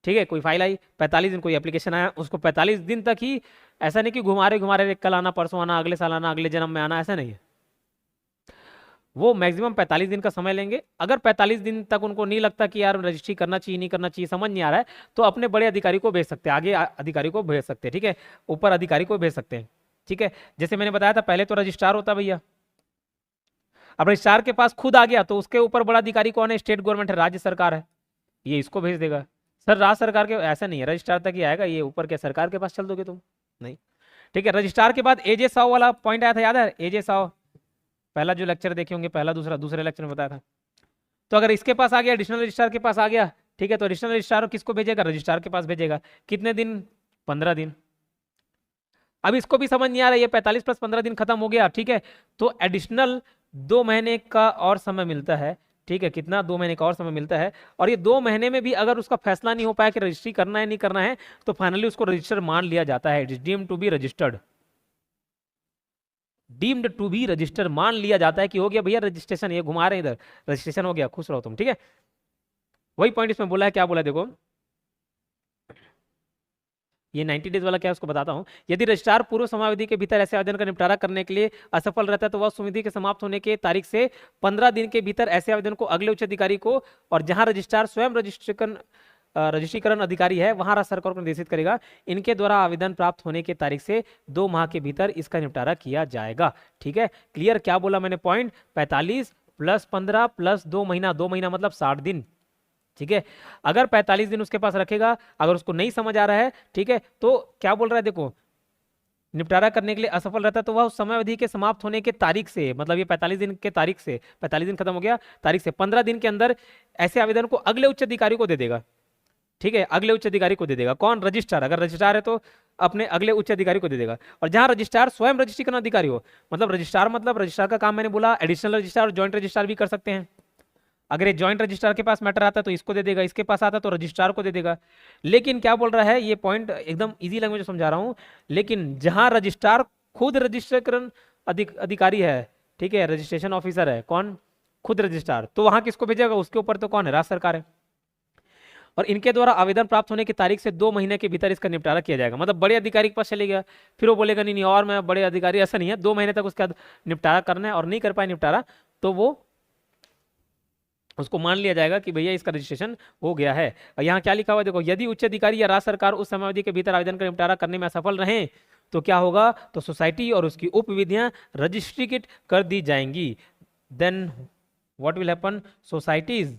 ठीक है, कोई फाइल आई 45 दिन, कोई एप्लीकेशन आया, उसको 45 दिन तक ही, ऐसा नहीं कि घुमा रहे कल आना, परसों आना, अगले साल आना, अगले जन्म में आना, ऐसा नहीं है। वो मैक्सिमम 45 दिन का समय लेंगे। अगर 45 दिन तक उनको नहीं लगता कि यार रजिस्ट्री करना चाहिए नहीं करना चाहिए, समझ नहीं आ रहा है, तो अपने बड़े अधिकारी को भेज सकते हैं, आगे अधिकारी को भेज सकते हैं, ठीक है, ऊपर अधिकारी को भेज सकते हैं। ठीक है, जैसे मैंने बताया था पहले तो रजिस्ट्रार होता भैया, अब रजिस्ट्रार के पास खुद आ गया तो उसके ऊपर बड़ा अधिकारी कौन है? स्टेट गवर्नमेंट है, राज्य सरकार है, ये इसको भेज देगा। सर राज्य सरकार के ऐसा नहीं है, रजिस्ट्रार तक ही आएगा, ये ऊपर के सरकार के पास चल दोगे तुम? नहीं। ठीक है, रजिस्ट्रार के बाद एजे साओ वाला पॉइंट आया था, याद है? एजे साओ पहला जो लेक्चर देखे होंगे, पहला दूसरे लेक्चर में बताया था। तो अगर इसके पास आ गया, एडिशनल रजिस्ट्रार के पास आ गया, ठीक है, तो एडिशनल रजिस्ट्रार किसको भेजेगा? रजिस्ट्रार के पास भेजेगा। कितने दिन? 15 दिन। अब इसको भी समझ नहीं आ रहा है, ये 45 + 15 दिन खत्म हो गया, ठीक है, तो एडिशनल 2 महीने का और समय मिलता है। ठीक है, कितना? 2 महीने का और समय मिलता है, और ये 2 महीने में भी अगर उसका फैसला नहीं हो पाया कि रजिस्ट्री करना है नहीं करना है, तो फाइनली उसको रजिस्टर मान लिया जाता है, it is deemed to be registered, deemed to be register मान लिया जाता है कि हो गया भैया रजिस्ट्रेशन, ये घुमा रहे हैं इधर, रजिस्ट्रेशन हो गया, खुश रहो तुम। ठीक है, वही पॉइंट इसमें बोला है, क्या बोला है देखो, ये 90 डेज वाला क्या है उसको बताता हूं। यदि रजिस्ट्रार पूर्व समयावधि के भीतर ऐसे आवेदन का निपटारा करने के लिए असफल रहता है, तो वह सुविधि के समाप्त होने के तारीख से 15 दिन के भीतर ऐसे आवेदन को अगले उच्च अधिकारी को, और जहां रजिस्ट्रार स्वयं रजिस्ट्रीकरण अधिकारी है, वहां राज्य सरकार को निर्देशित करेगा। इनके द्वारा आवेदन प्राप्त होने के तारीख से 2 माह के भीतर इसका निपटारा किया जाएगा। ठीक है, क्लियर? क्या बोला मैंने पॉइंट? 45 + 15 + 2 महीना, 2 महीना मतलब 60 दिन। ठीक है, अगर 45 दिन उसके पास रखेगा, अगर उसको नहीं समझ आ रहा है, ठीक है, तो क्या बोल रहा है देखो, निपटारा करने के लिए असफल रहता है तो वह उस समय अवधि के समाप्त होने के तारीख से, मतलब ये 45 दिन के तारीख से, 45 दिन खत्म हो गया, तारीख से 15 दिन के अंदर ऐसे आवेदन को अगले उच्च अधिकारी को दे देगा। ठीक है, अगले उच्च अधिकारी को दे देगा। कौन? रजिस्ट्रार। अगर रजिस्ट्रार है तो अपने अगले उच्च अधिकारी को दे देगा, और जहां रजिस्ट्रार स्वयं रजिस्ट्रीकरण अधिकारी हो, मतलब रजिस्ट्रार का काम मैंने बोला एडिशनल रजिस्ट्रार और ज्वाइंट रजिस्ट्रार भी कर सकते हैं। अगर ये ज्वाइंट रजिस्ट्रार के पास मैटर आता है तो इसको दे देगा, इसके पास आता है तो रजिस्ट्रार को दे देगा। लेकिन क्या बोल रहा है, ये पॉइंट एकदम इजी लैंग्वेज में समझा रहा हूं, लेकिन जहां रजिस्ट्रार खुद रजिस्ट्रीकरण अधिकारी है, ठीक है, रजिस्ट्रेशन ऑफिसर है, कौन? खुद रजिस्ट्रार, तो वहां किसको भेजेगा? उसके ऊपर तो कौन है? राज्य सरकार है। और इनके द्वारा आवेदन प्राप्त होने की तारीख से 2 महीने के भीतर इसका निपटारा किया जाएगा। मतलब बड़े अधिकारी के पास चले गया, फिर वो बोलेगा नहीं नहीं और मैं बड़े अधिकारी, ऐसा नहीं है, 2 महीने तक उसका निपटारा करना है, और नहीं कर पाए निपटारा तो वो उसको मान लिया जाएगा कि भैया इसका रजिस्ट्रेशन हो गया है। और यहाँ क्या लिखा हुआ है देखो, यदि उच्च अधिकारी या राज्य सरकार उस समयावधि के भीतर आवेदन का निपटारा करने में असफल रहे तो क्या होगा, तो सोसाइटी और उसकी उपविधियां रजिस्ट्रीकृत कर दी जाएंगी। Then what will happen, societies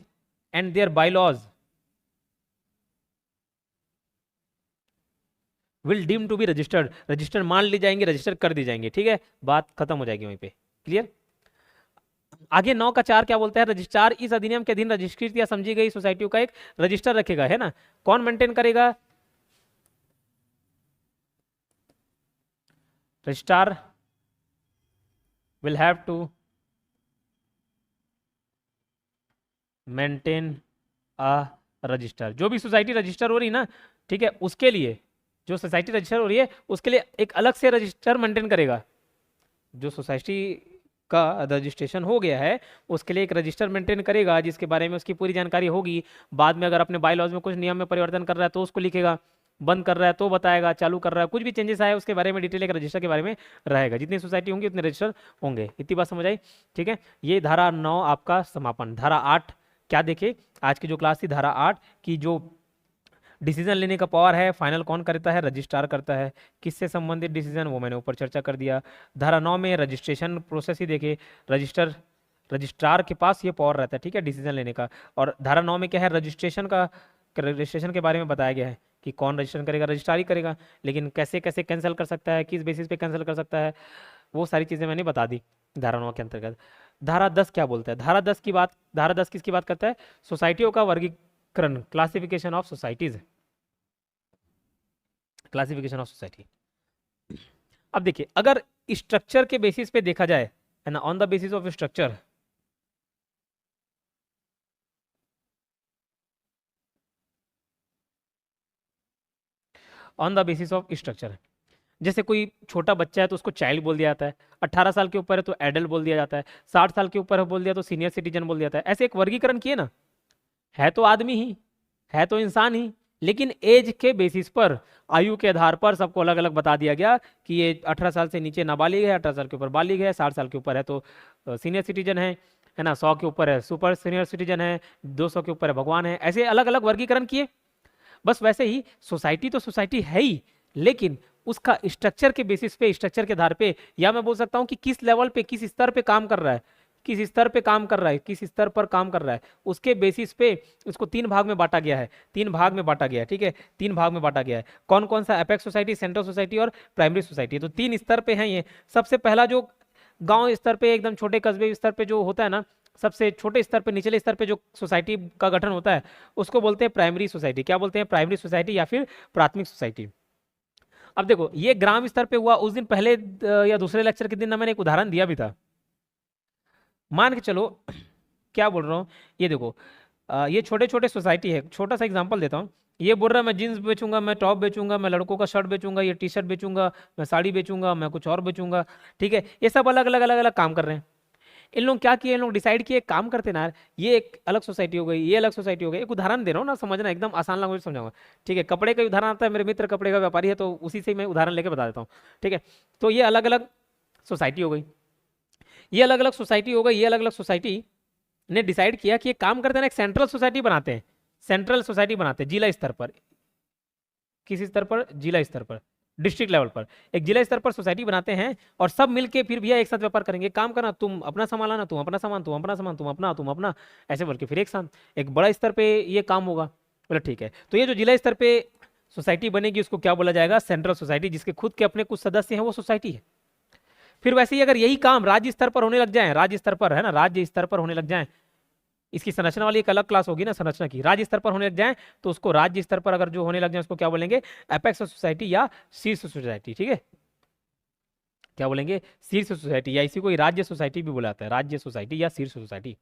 and their bylaws will deem to be registered, register मान ली जाएंगे, रजिस्टर कर दी जाएंगे, ठीक है, बात खत्म हो जाएगी वहीं पे। क्लियर। आगे 9 का 4 क्या बोलता है, रजिस्ट्रार इस अधिनियम के अधीन रजिस्ट्रेट या समझी गई सोसाइटियों का एक रजिस्टर रखेगा, है ना। कौन मेंटेन करेगा, registrar will have to maintain a register. जो भी सोसाइटी रजिस्टर हो रही ना, ठीक है, उसके लिए, जो सोसाइटी रजिस्टर हो रही है उसके लिए एक अलग से रजिस्टर मेंटेन करेगा। जो सोसाइटी का रजिस्ट्रेशन हो गया है उसके लिए एक रजिस्टर मेंटेन करेगा, जिसके बारे में उसकी पूरी जानकारी होगी। बाद में अगर अपने बायलॉज में कुछ नियम में परिवर्तन कर रहा है तो उसको लिखेगा, बंद कर रहा है तो बताएगा, चालू कर रहा है कुछ भी चेंजेस आए उसके बारे में डिटेल एक रजिस्टर के बारे में रहेगा। जितनी सोसाइटी होंगी उतने रजिस्टर होंगे। इतनी बात समझ आई, ठीक है। ये धारा 9 आपका समापन। धारा 8 क्या देखे, आज की जो क्लास थी धारा 8 की, जो डिसीजन लेने का पावर है फाइनल कौन करता है, रजिस्ट्रार करता है। किससे संबंधित डिसीजन, वो मैंने ऊपर चर्चा कर दिया। धारा 9 में रजिस्ट्रेशन प्रोसेस ही देखे, रजिस्ट्रार के पास ये पावर रहता है, ठीक है, डिसीजन लेने का। और धारा 9 में क्या है, रजिस्ट्रेशन के बारे में बताया गया है कि कौन रजिस्ट्रेशन करेगा, रजिस्ट्रार ही करेगा। लेकिन कैसे कैसे कैंसिल कर सकता है, किस बेसिस पे कैंसिल कर सकता है, वो सारी चीज़ें मैंने बता दी धारा 9 के अंतर्गत। धारा 10 क्या बोलता है, धारा 10 किसकी बात करता है, सोसाइटियों का वर्गीकरण, classification of societies, classification of society. अब देखिए, अगर स्ट्रक्चर के बेसिस पे देखा जाए, है ना, on the basis of structure, on the basis of structure, जैसे कोई छोटा बच्चा है तो उसको चाइल्ड बोल दिया जाता है, 18 साल के ऊपर है तो एडल्ट बोल दिया जाता है, 60 साल के ऊपर है बोल दिया तो सीनियर सिटीजन बोल दिया जाता है। ऐसे एक वर्गीकरण किए ना, है तो आदमी ही, है तो इंसान ही, लेकिन एज के बेसिस पर, आयु के आधार पर सबको अलग अलग बता दिया गया कि ये 18 साल से नीचे नाबालिग है, 18 साल के ऊपर बालिग है, 60 साल के ऊपर है तो सीनियर सिटीजन है ना, 100 के ऊपर है सुपर सीनियर सिटीजन है, 200 के ऊपर है भगवान है। ऐसे अलग अलग वर्गीकरण किए। बस वैसे ही सोसाइटी तो सोसाइटी है ही, लेकिन उसका स्ट्रक्चर के बेसिस पे, स्ट्रक्चर के आधार पे, या मैं बोल सकता हूं कि किस लेवल पे, किस स्तर पे काम कर रहा है, किस स्तर पे काम कर रहा है, किस स्तर पर काम कर रहा है, उसके बेसिस पे उसको 3 भाग में बांटा गया है, 3 भाग में बांटा गया है, ठीक है, 3 भाग में बांटा गया है। कौन कौन सा, एपेक्स सोसाइटी, सेंट्रल सोसाइटी और प्राइमरी सोसाइटी। तो 3 स्तर पे हैं ये। सबसे पहला जो गांव स्तर पे, एकदम छोटे कस्बे स्तर पे जो होता है ना, सबसे छोटे स्तर पे, निचले स्तर पे जो सोसाइटी का गठन होता है उसको बोलते हैं प्राइमरी सोसाइटी। क्या बोलते हैं, प्राइमरी सोसाइटी या फिर प्राथमिक सोसाइटी। अब देखो, ये ग्राम स्तर पे हुआ। उस दिन पहले या दूसरे लेक्चर के दिन ना मैंने एक उदाहरण दिया भी था, मान के चलो, क्या बोल रहा हूँ, ये देखो, ये छोटे छोटे सोसाइटी है। छोटा सा एग्जांपल देता हूँ। ये बोल रहा है मैं जीन्स बेचूंगा, मैं टॉप बेचूंगा, मैं लड़कों का शर्ट बेचूंगा, ये टी शर्ट बेचूंगा, मैं साड़ी बेचूंगा, मैं कुछ और बेचूंगा, ठीक है। ये सब अलग अलग अलग अलग काम कर रहे हैं। इन लोग क्या किए, इन लोग डिसाइड किए, काम करते ना यार, ये एक अलग सोसाइटी हो गई, ये अलग सोसाइटी हो गई। एक उदाहरण दे रहा हूँ ना, समझना, एकदम आसान लैंग्वेज समझाऊंगा, ठीक है। कपड़े का उदाहरण आता है, मेरे मित्र कपड़े का व्यापारी है तो उसी से मैं उदाहरण लेके बता देता हूँ, ठीक है। तो ये अलग अलग सोसाइटी हो गई, ये अलग अलग सोसाइटी हो गई, ये अलग अलग सोसाइटी ने डिसाइड किया कि ये काम करते हैं ना, एक सेंट्रल सोसाइटी बनाते हैं, सेंट्रल सोसाइटी बनाते हैं जिला स्तर पर। किस स्तर पर, जिला स्तर पर, डिस्ट्रिक्ट लेवल पर एक जिला स्तर पर सोसाइटी बनाते हैं, और सब मिलके फिर भैया एक साथ व्यापार करेंगे। काम करना, तुम अपना सामान लाना, तुम अपना सामान, तुम अपना सामान, तुम अपना, ऐसे बोल के फिर एक साथ एक बड़ा स्तर पे ये काम होगा। बोला ठीक है। तो ये जो जिला स्तर पे सोसाइटी बनेगी उसको क्या बोला जाएगा, सेंट्रल सोसाइटी, जिसके खुद के अपने कुछ सदस्य हैं, वो सोसाइटी है। फिर वैसे ही अगर यही काम राज्य स्तर पर होने लग जाए, राज्य स्तर पर, है ना, राज्य स्तर पर होने लग जाए, इसकी संरचना वाली एक अलग क्लास होगी ना संरचना की, राज्य स्तर पर होने लग जाए तो उसको राज्य स्तर पर अगर जो होने लग जाए उसको क्या बोलेंगे, एपेक्स सोसाइटी या शीर्ष सोसाइटी, ठीक है। क्या बोलेंगे, शीर्ष सोसाइटी, या इसी को राज्य सोसाइटी भी बोला जाता है, राज्य सोसाइटी या शीर्ष सोसाइटी।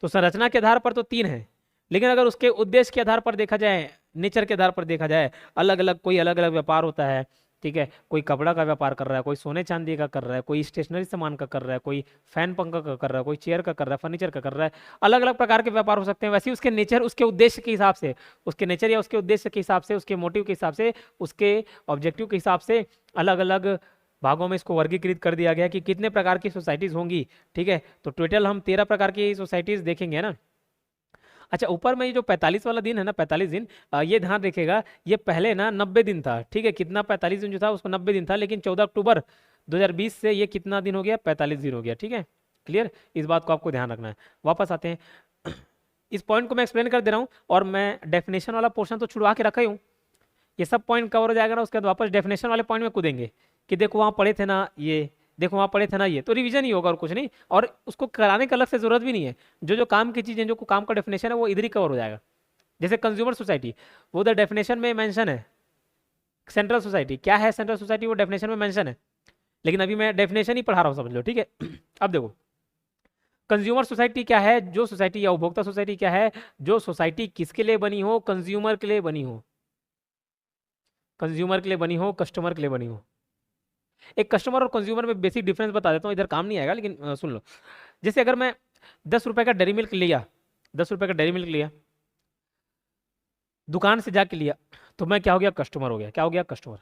तो संरचना के आधार पर तो 3 है, लेकिन अगर उसके उद्देश्य के आधार पर देखा जाए, नेचर के आधार पर देखा जाए, अलग अलग, कोई अलग अलग व्यापार होता है, ठीक है। कोई कपड़ा का व्यापार कर रहा है, कोई सोने चांदी का कर रहा है, कोई स्टेशनरी सामान का कर रहा है, कोई फैन पंखा का कर रहा है, कोई चेयर का कर रहा है, फर्नीचर का कर रहा है। अलग अलग प्रकार के व्यापार हो सकते हैं। वैसे ही उसके नेचर, उसके उद्देश्य के हिसाब से, उसके नेचर या उसके उद्देश्य के हिसाब से, उसके मोटिव के हिसाब से, उसके ऑब्जेक्टिव के हिसाब से अलग अलग भागों में इसको वर्गीकृत कर दिया गया कि कितने प्रकार की सोसाइटीज होंगी, ठीक है। तो टोटल हम 13 प्रकार की सोसाइटीज देखेंगे ना। अच्छा, ऊपर में ये जो 45 वाला दिन है ना, 45 दिन, ये ध्यान रखिएगा, ये पहले ना 90 दिन था, ठीक है, कितना 45 दिन जो था उसको 90 दिन था, लेकिन 14 अक्टूबर 2020 से ये कितना दिन हो गया, 45 दिन हो गया, ठीक है, क्लियर। इस बात को आपको ध्यान रखना है। वापस आते हैं, इस पॉइंट को मैं एक्सप्लेन कर दे रहा हूँ, और मैं डेफिनेशन वाला पोर्शन तो छुड़वा के रखा ही हूँ, ये सब पॉइंट कवर हो जाएगा ना, उसके बाद वापस डेफिनेशन वाले पॉइंट में कूदेंगे कि देखो वहाँ पढ़े थे ना ये, देखो वहाँ पढ़े थे ना ये, तो रिवीजन ही होगा और कुछ नहीं, और उसको कराने का अलग से जरूरत भी नहीं है। जो जो काम की चीज़ें, जो काम का डेफिनेशन है वो इधर ही कवर हो जाएगा। जैसे कंज्यूमर सोसाइटी, वो उधर डेफिनेशन में मेंशन है। सेंट्रल सोसाइटी क्या है, सेंट्रल सोसाइटी वो डेफिनेशन में मेंशन है, लेकिन अभी मैं डेफिनेशन ही पढ़ा रहा हूँ, समझ लो, ठीक है। अब देखो, कंज्यूमर सोसाइटी क्या है, जो सोसाइटी, या उपभोक्ता सोसाइटी क्या है, जो सोसाइटी किसके लिए बनी हो, कंज्यूमर के लिए बनी हो, कंज्यूमर के लिए बनी हो, कस्टमर के लिए बनी हो। एक कस्टमर और कंज्यूमर में बेसिक डिफरेंस बता देता हूँ, इधर काम नहीं आएगा, लेकिन सुन लो। जैसे अगर मैं 10 रुपए का डेयरी मिल्क लिया, 10 रुपए का डेयरी मिल्क लिया, दुकान से जाके लिया, तो मैं क्या हो गया, कस्टमर हो गया, क्या हो गया, कस्टमर।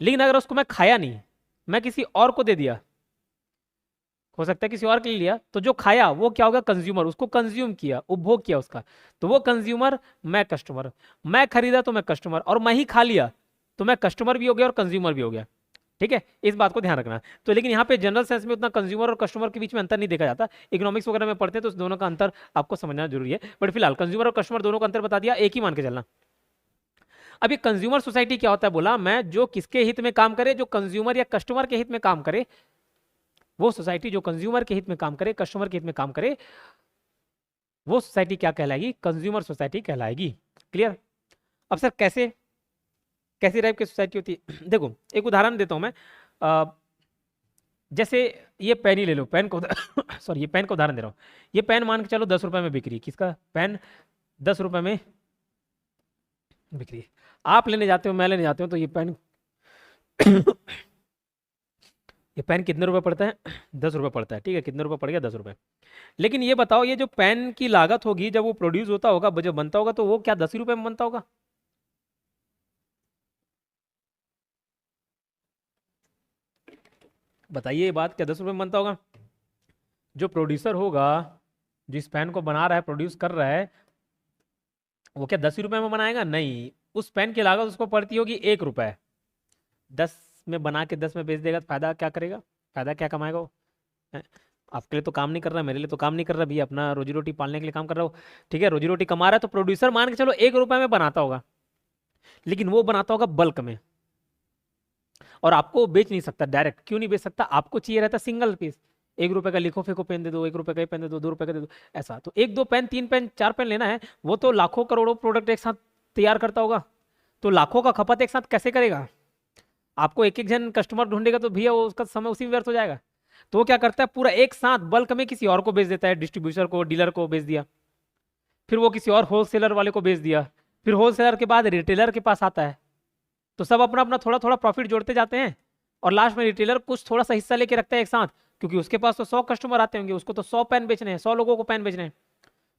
लेकिन अगर उसको मैं खाया नहीं, मैं किसी और को दे दिया, हो सकता है किसी और के लिए लिया, तो जो खाया वो क्या होगा, कंज्यूमर, उसको कंज्यूम किया, उपभोग किया उसका, तो वो कंज्यूमर, मैं कस्टमर। मैं खरीदा तो मैं कस्टमर, और मैं ही खा लिया तो मैं कस्टमर भी हो गया और कंज्यूमर भी हो गया, ठीक है। इस बात को ध्यान रखना। तो लेकिन यहाँ पे जनरल सेंस में उतना कंज्यूमर और कस्टमर के बीच में अंतर नहीं देखा जाता, इकोनॉमिक्स वगैरह में पढ़ते हैं तो उस दोनों का अंतर आपको समझना जरूरी है, बट फिलहाल कंज्यूमर और कस्टमर दोनों का अंतर बता दिया, एक ही मान के चलना। अब ये कंज्यूमर सोसाइटी क्या होता है, बोला मैं, जो किसके हित में काम करे, जो कंज्यूमर या कस्टमर के हित में काम करे, वो सोसाइटी जो कंज्यूमर के हित में काम करे, कस्टमर के हित में काम करे, वो सोसाइटी क्या कहलाएगी, कंज्यूमर सोसाइटी कहलाएगी, क्लियर। अब सर कैसे, कैसी टाइप की सोसाइटी होती है, देखो एक उदाहरण देता हूं मैं। अ, जैसे ये पेन ही ले लो, पेन को सॉरी, ये पेन का उदाहरण दे रहा हूँ। ये पेन मान के चलो 10 रुपए में बिक्री, किसका पेन, 10 रुपए में बिक्री। आप लेने जाते हो, मैं लेने जाते हो, तो ये पेन ये पेन कितने रुपए पड़ता है, 10 रुपए पड़ता है, ठीक है, कितने रुपए पड़ गया, 10 रुपए। लेकिन ये बताओ, ये जो पेन की लागत होगी जब वो प्रोड्यूस होता होगा, जब बनता होगा, तो वो क्या 10 ही रुपए में बनता होगा, बताइए ये बात, क्या 10 रुपए में बनता होगा। जो प्रोड्यूसर होगा, जिस पेन को बना रहा है, प्रोड्यूस कर रहा है, वो क्या 10 ही रुपए में बनाएगा, नहीं, उस पेन की लागत उसको पड़ती होगी 1 रुपए। 10 में बना के 10 में बेच देगा, तो फायदा क्या करेगा, फायदा क्या कमाएगा वो, हैं? आपके लिए तो काम नहीं कर रहा, मेरे लिए तो काम नहीं कर रहा भैया, अपना रोजी रोटी पालने के लिए काम कर रहा हो, ठीक है, रोजी रोटी कमा रहा है, तो प्रोड्यूसर मान के चलो 1 रुपए में बनाता होगा, लेकिन वो बनाता होगा बल्क में, और आपको बेच नहीं सकता डायरेक्ट, क्यों नहीं बेच सकता, आपको चाहिए रहता सिंगल पीस, 1 रुपए का लिखो फेंको पेन दे दो, 1 रुपए का ही पेन दे दो, 2 रुपए का दे दो, ऐसा। तो एक दो पेन, तीन पेन, चार पेन लेना है, वो तो लाखों करोड़ों प्रोडक्ट एक साथ तैयार करता होगा, तो लाखों का खपत एक साथ कैसे करेगा, आपको एक एक जन कस्टमर ढूंढेगा तो भैया वो उसका समय उसी में व्यर्थ हो जाएगा। तो वो क्या करता है, पूरा एक साथ बल्क में किसी और को बेच देता है, डिस्ट्रीब्यूटर को, डीलर को बेच दिया, फिर वो किसी और होलसेलर वाले को बेच दिया, फिर होलसेलर के बाद रिटेलर के पास आता है, तो सब अपना अपना थोड़ा थोड़ा प्रॉफिट जोड़ते जाते हैं, और लास्ट में रिटेलर कुछ थोड़ा सा हिस्सा लेके रखता है एक साथ, क्योंकि उसके पास तो 100 कस्टमर आते होंगे, उसको तो 100 पेन बेचने हैं, 100 लोगों को पेन बेचने हैं,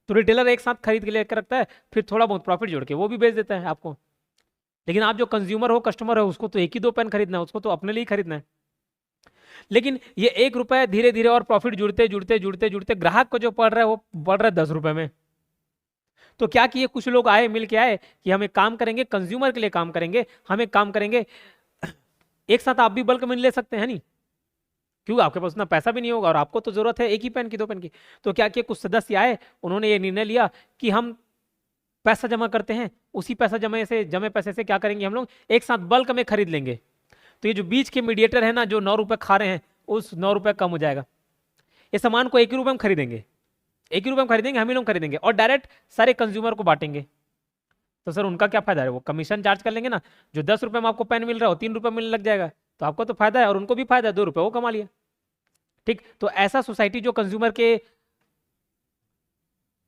तो रिटेलर एक साथ खरीद के लेकर रखता है, फिर थोड़ा बहुत प्रॉफिट जोड़ के वो भी बेच देता है आपको। लेकिन आप जो कंज्यूमर हो, कस्टमर हो, उसको तो एक ही दो पेन खरीदना है, उसको तो अपने लिए ही खरीदना है। लेकिन ये 1 रुपए धीरे धीरे और प्रॉफिट जुड़ते जुड़ते जुड़ते जुड़ते ग्राहक को जो पड़ रहा है वो बढ़ रहा है 10 रुपए में। तो क्या किए, कुछ लोग आए, मिल के आए कि हम एक काम करेंगे, कंज्यूमर के लिए काम करेंगे, हम एक काम करेंगे, एक साथ आप भी बल्क में ले सकते हैं नहीं, क्यों, आपके पास उतना पैसा भी नहीं होगा और आपको तो जरूरत है एक ही पेन की, दो पेन की। तो क्या किया, कुछ सदस्य आए, उन्होंने ये निर्णय लिया कि हम पैसा जमा करते हैं, उसी पैसा जमे पैसे से क्या करेंगे, हम लोग एक साथ बल्क में खरीद लेंगे, तो ये जो बीच के मीडिएटर है ना, जो 9 रुपए खा रहे हैं, उस 9 रुपए कम हो जाएगा, ये सामान को 1 ही रुपए में खरीदेंगे, 1 ही रुपए में खरीदेंगे, हम ही लोग खरीदेंगे, और डायरेक्ट सारे कंज्यूमर को बांटेंगे। तो सर उनका क्या फायदा है, वो कमीशन चार्ज कर लेंगे ना, जो 10 रुपए में आपको पेन मिल रहा हो 3 रुपए मिलने लग जाएगा, तो आपको तो फायदा है और उनको भी फायदा है, 2 रुपए वो कमा लिया। ठीक, तो ऐसा सोसाइटी जो कंज्यूमर के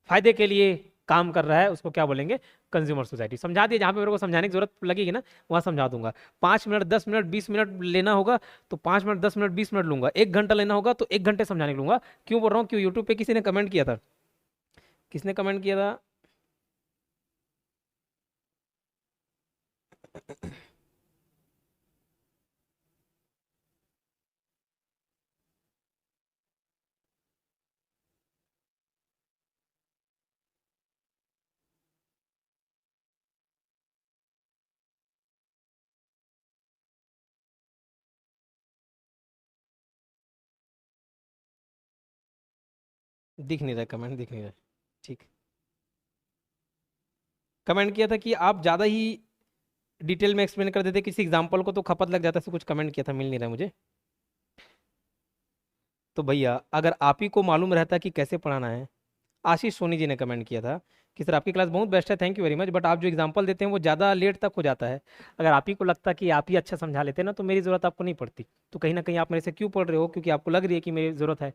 फायदे के लिए काम कर रहा है, उसको क्या बोलेंगे, कंज्यूमर सोसाइटी। समझा दिया, जहां पे मेरे को समझाने की जरूरत लगेगी ना वहां समझा दूंगा। 5 मिनट 10 मिनट 20 मिनट लेना होगा तो 5 मिनट 10 मिनट 20 मिनट लूंगा, 1 घंटा लेना होगा तो 1 घंटे समझाने को लूंगा। क्यों बोल रहा हूँ, क्यों, यूट्यूब पे किसी ने कमेंट किया था, किसने कमेंट किया था, दिख नहीं रहा कमेंट, दिख नहीं रहा। ठीक, कमेंट किया था कि आप ज़्यादा ही डिटेल में एक्सप्लेन कर देते किसी एग्जाम्पल को तो खपत लग जाता, से कुछ कमेंट किया था, मिल नहीं रहा मुझे। तो भैया अगर आप ही को मालूम रहता कि कैसे पढ़ाना है, आशीष सोनी जी ने कमेंट किया था कि सर आपकी क्लास बहुत बेस्ट है, thank you very much, but आप जो एग्जांपल देते हैं वो ज़्यादा लेट तक हो जाता है। अगर आप ही को लगता कि आप ही अच्छा समझा लेते ना तो मेरी ज़रूरत आपको नहीं पड़ती। तो कहीं ना कहीं आप मेरे से क्यों पढ़ रहे हो? क्योंकि आपको लग रही है कि मेरी ज़रूरत है।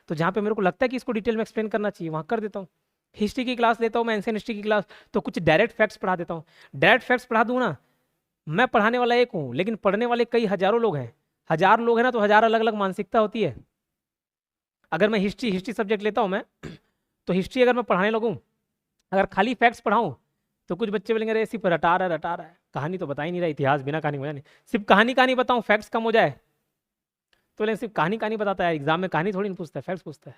तो जहाँ पे मेरे को लगता है कि इसको डिटेल में एक्सप्लेन करना चाहिए वहाँ कर देता हूँ। हिस्ट्री की क्लास लेता हूँ मैं, एंशियंट हिस्ट्री की क्लास, तो कुछ डायरेक्ट फैक्ट्स पढ़ा देता हूँ। डायरेक्ट फैक्ट्स पढ़ा दूँ ना, मैं पढ़ाने वाला एक हूँ लेकिन पढ़ने वाले कई हजारों लोग हैं। हजार लोग हैं ना, तो हजार अलग अलग मानसिकता होती है। अगर मैं हिस्ट्री हिस्ट्री सब्जेक्ट लेता हूँ मैं, तो हिस्ट्री अगर मैं पढ़ाने लगूँ, अगर खाली फैक्ट्स पढ़ाऊँ तो कुछ बच्चे बोलेंगे अरे सिर्फ रटा रहा है, कहानी तो बता ही नहीं रहा, इतिहास बिना कहानी बता नहीं। सिर्फ कहानी बताऊँ, फैक्ट्स कम हो जाए तो बोले सिर्फ कहानी बताता है, एग्जाम में कहानी थोड़ी नहीं पूछता है, फैक्ट्स पूछता है।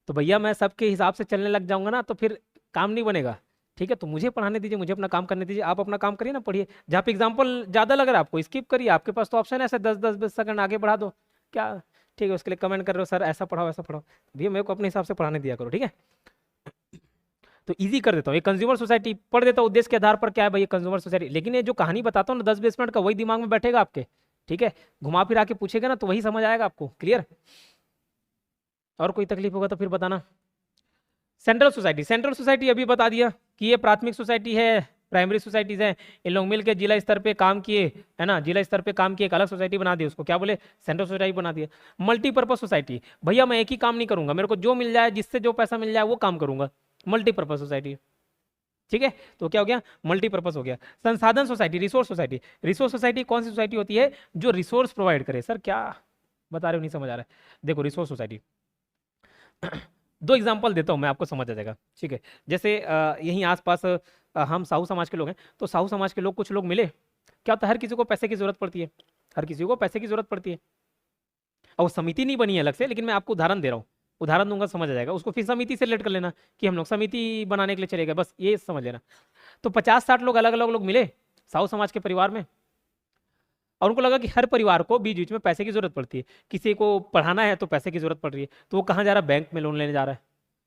तो भैया मैं सबके हिसाब से चलने लग जाऊंगा ना तो फिर काम नहीं बनेगा। ठीक है, तो मुझे पढ़ाने दीजिए, मुझे अपना काम करने दीजिए, आप अपना काम करिए ना, पढ़िए। जहाँ पे एग्जाम्पल ज़्यादा लग रहा है आपको स्किप करिए, आपके पास तो ऑप्शन है ऐसे 10-10-20 सेकंड आगे बढ़ा दो क्या। ठीक है, उसके लिए कमेंट कर रहे हो सर ऐसा पढ़ाओ ऐसा पढ़ाओ, भैया मेरे को अपने हिसाब से पढ़ाने दिया करो। ठीक है, तो इजी कर देता हूँ। ये कंज्यूमर सोसाइटी पढ़ देता हूँ, उद्देश्य के आधार पर क्या है भाई, ये कंज्यूमर सोसाइटी। लेकिन ये जो कहानी बताता हूँ ना 10-20 मिनट का, वही दिमाग में बैठेगा आपके। ठीक है, घुमा फिरा के पूछेगा ना तो वही समझ आएगा आपको। क्लियर? और कोई तकलीफ होगा तो फिर बताना। सेंट्रल सोसाइटी, सेंट्रल सोसाइटी अभी बता दिया कि ये प्राथमिक सोसाइटी है, प्राइमरी सोसाइटीज हैं, इन लोग मिलकर जिला स्तर पे काम किए, है ना, जिला स्तर पे काम किए, एक अलग सोसाइटी बना दी, उसको क्या बोले, सेंट्रल सोसाइटी बना दिया। मल्टीपर्पज सोसाइटी, भैया मैं एक ही काम नहीं करूंगा, मेरे को जो मिल जाए, जिससे जो पैसा मिल जाए वो काम करूंगा, मल्टीपर्पज सोसाइटी। ठीक है, तो क्या हो गया, मल्टीपर्पज हो गया। संसाधन society, resource society, resource society कौन सी सोसाइटी होती है, जो रिसोर्स प्रोवाइड करे। सर क्या बता रहे हो, नहीं समझ आ रहा है। देखो रिसोर्स सोसाइटी, दो एग्जांपल देता हूँ मैं, आपको समझ आ जाएगा। ठीक है, जैसे यहीं आसपास हम साहू समाज के लोग हैं, तो साहू समाज के लोग, कुछ लोग मिले, क्या होता है हर किसी को पैसे की जरूरत पड़ती है, हर किसी को पैसे की जरूरत पड़ती है। और वो समिति नहीं बनी है अलग से, लेकिन मैं आपको उदाहरण दे रहा हूँ, उदाहरण दूंगा समझ आ जाएगा, उसको फिर समिति से रिलेट कर लेना कि हम लोग समिति बनाने के लिए चले गए, बस ये समझ लेना। तो 50-60 लोग अलग अलग लोग मिले साहू समाज के परिवार में, और उनको लगा कि हर परिवार को बीच बीच में पैसे की जरूरत पड़ती है, किसी को पढ़ाना है तो पैसे की जरूरत पड़ रही है, तो वो कहाँ जा रहा है, बैंक में लोन लेने जा रहा है,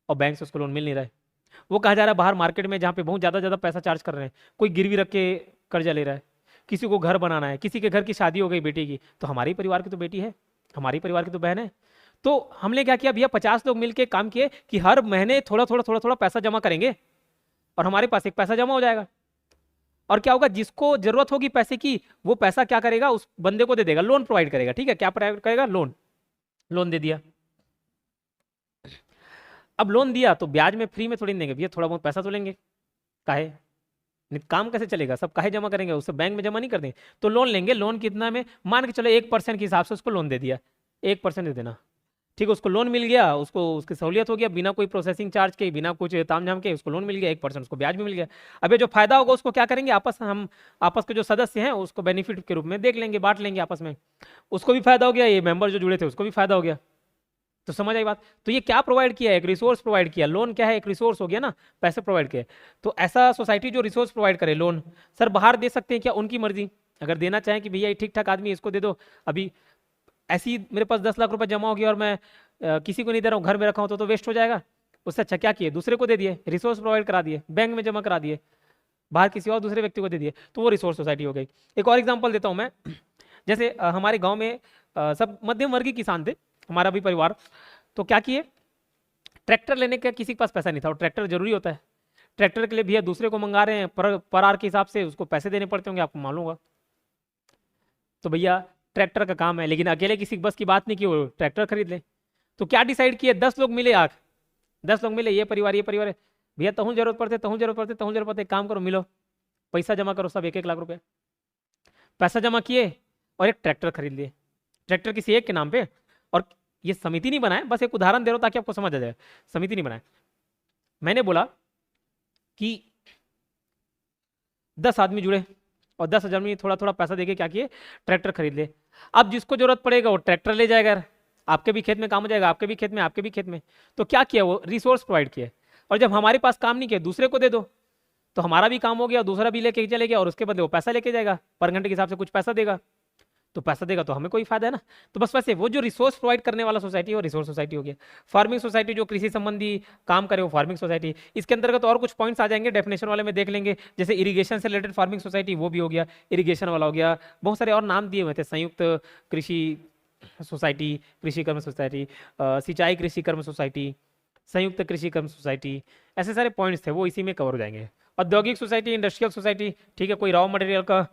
और बैंक से उसको लोन मिल नहीं रहा है। वो कहाँ जा रहा है, बाहर मार्केट में जहाँ पे बहुत ज़्यादा पैसा चार्ज कर रहे हैं, कोई गिरवी रख के कर्जा ले रहा है, किसी को घर बनाना है, किसी के घर की शादी हो गई बेटी की, तो हमारे परिवार की तो बेटी है, हमारे परिवार की तो बहन है। तो हमने क्या किया भैया, 50 लोग मिलकर काम किए कि हर महीने थोड़ा थोड़ा थोड़ा थोड़ा पैसा जमा करेंगे, और हमारे पास एक पैसा जमा हो जाएगा। और क्या होगा, जिसको जरूरत होगी पैसे की, वो पैसा क्या करेगा, उस बंदे को दे देगा, लोन प्रोवाइड करेगा। ठीक है, क्या प्रोवाइड करेगा, लोन, लोन दे दिया। अब लोन दिया तो ब्याज में फ्री में थोड़ी नहीं देंगे भैया, थोड़ा बहुत पैसा तो लेंगे, काहे नहीं, काम कैसे चलेगा, सब काहे जमा करेंगे, उससे बैंक में जमा नहीं कर देंगे, तो लोन लेंगे। लोन कितना में, मान के चलो 1% के हिसाब से उसको लोन दे दिया, 1% दे देना। ठीक है, उसको लोन मिल गया, उसको उसकी सहूलियत हो गया, बिना कोई प्रोसेसिंग चार्ज के, बिना कुछ तामझाम के उसको लोन मिल गया, 1% उसको ब्याज भी मिल गया। अब ये जो फायदा होगा उसको क्या करेंगे, हम आपस के जो सदस्य हैं उसको बेनिफिट के रूप में देख लेंगे, बांट लेंगे आपस में, उसको भी फायदा हो गया, ये मेंबर जो जुड़े थे उसको भी फायदा हो गया। तो समझ आई बात? तो ये क्या प्रोवाइड किया है, एक रिसोर्स प्रोवाइड किया। लोन क्या है, एक रिसोर्स हो गया ना, पैसे प्रोवाइड किए। तो ऐसा सोसाइटी जो रिसोर्स प्रोवाइड करे, लोन, सर बाहर दे सकते हैं क्या, उनकी मर्जी, अगर देना चाहें कि भैया ये ठीक ठाक आदमी इसको दे दो, अभी ऐसी मेरे पास 10 लाख रुपए जमा हो गया और मैं किसी को नहीं दे रहा हूँ, घर में रखा हूँ तो वेस्ट हो जाएगा, उससे अच्छा क्या किए, दूसरे को दे दिए, रिसोर्स प्रोवाइड करा दिए, बैंक में जमा करा दिए, बाहर किसी और दूसरे व्यक्ति को दे दिए, तो वो रिसोर्स सोसाइटी हो गई। एक और एग्जाम्पल देता हूँ मैं, जैसे हमारे गाँव में सब मध्यम वर्गीय किसान थे, हमारा भी परिवार, तो क्या किए, ट्रैक्टर लेने का किसी के पास पैसा नहीं था, और ट्रैक्टर जरूरी होता है, ट्रैक्टर के लिए भैया दूसरे को मंगा रहे हैं, पर आर के हिसाब से उसको पैसे देने पड़ते होंगे, आपको मालूम होगा। तो भैया ट्रैक्टर का काम है, लेकिन अकेले किसी बस की बात नहीं की वो ट्रैक्टर खरीद ले। तो क्या डिसाइड किए, 10 लोग मिले, 10 लोग मिले, ये परिवार है, भैया तहूँ जरूरत पड़ते, एक काम करो, मिलो, पैसा जमा करो, सब 1-1 लाख रुपए पैसा जमा किए और एक ट्रैक्टर खरीद लिए, ट्रैक्टर किसी एक के नाम पे। और ये समिति नहीं बनाए, बस एक उदाहरण दे रहा हूं ताकि आपको समझ आ जाए, समिति नहीं बनाए। मैंने बोला कि 10 आदमी जुड़े और 10,000 में थोड़ा थोड़ा पैसा देके क्या किए, ट्रैक्टर खरीद ले। अब जिसको जरूरत पड़ेगा वो ट्रैक्टर ले जाएगा, आपके भी खेत में काम हो जाएगा, आपके भी खेत में, आपके भी खेत में। तो क्या किया, वो रिसोर्स प्रोवाइड किया। और जब हमारे पास काम नहीं किया, दूसरे को दे दो, तो हमारा भी काम हो गया, दूसरा भी लेके चले गया, और उसके बदले वो पैसा लेके जाएगा, पर घंटे के हिसाब से कुछ पैसा देगा। तो पैसा देगा तो हमें कोई फायदा है ना। तो बस वैसे वो जो रिसोर्स प्रोवाइड करने वाला सोसाइटी है वो रिसोर्स सोसाइटी हो गया। फार्मिंग सोसाइटी जो कृषि संबंधी काम करे वो फार्मिंग सोसाइटी। इसके अंतर्गत और कुछ पॉइंट्स आ जाएंगे, डेफिनेशन वाले में देख लेंगे, जैसे इरिगेशन से रिलेटेड फार्मिंग सोसाइटी वो भी हो गया, इरिगेशन वाला हो गया, बहुत सारे और नाम दिए हुए थे, संयुक्त कृषि सोसाइटी, कृषि कर्म सोसाइटी, सिंचाई कृषि कर्म सोसाइटी, संयुक्त कृषि कर्म सोसाइटी, ऐसे सारे पॉइंट्स थे वो इसी में कवर हो जाएंगे। औद्योगिक सोसाइटी, इंडस्ट्रियल सोसाइटी, ठीक है, कोई रॉ मटेरियल का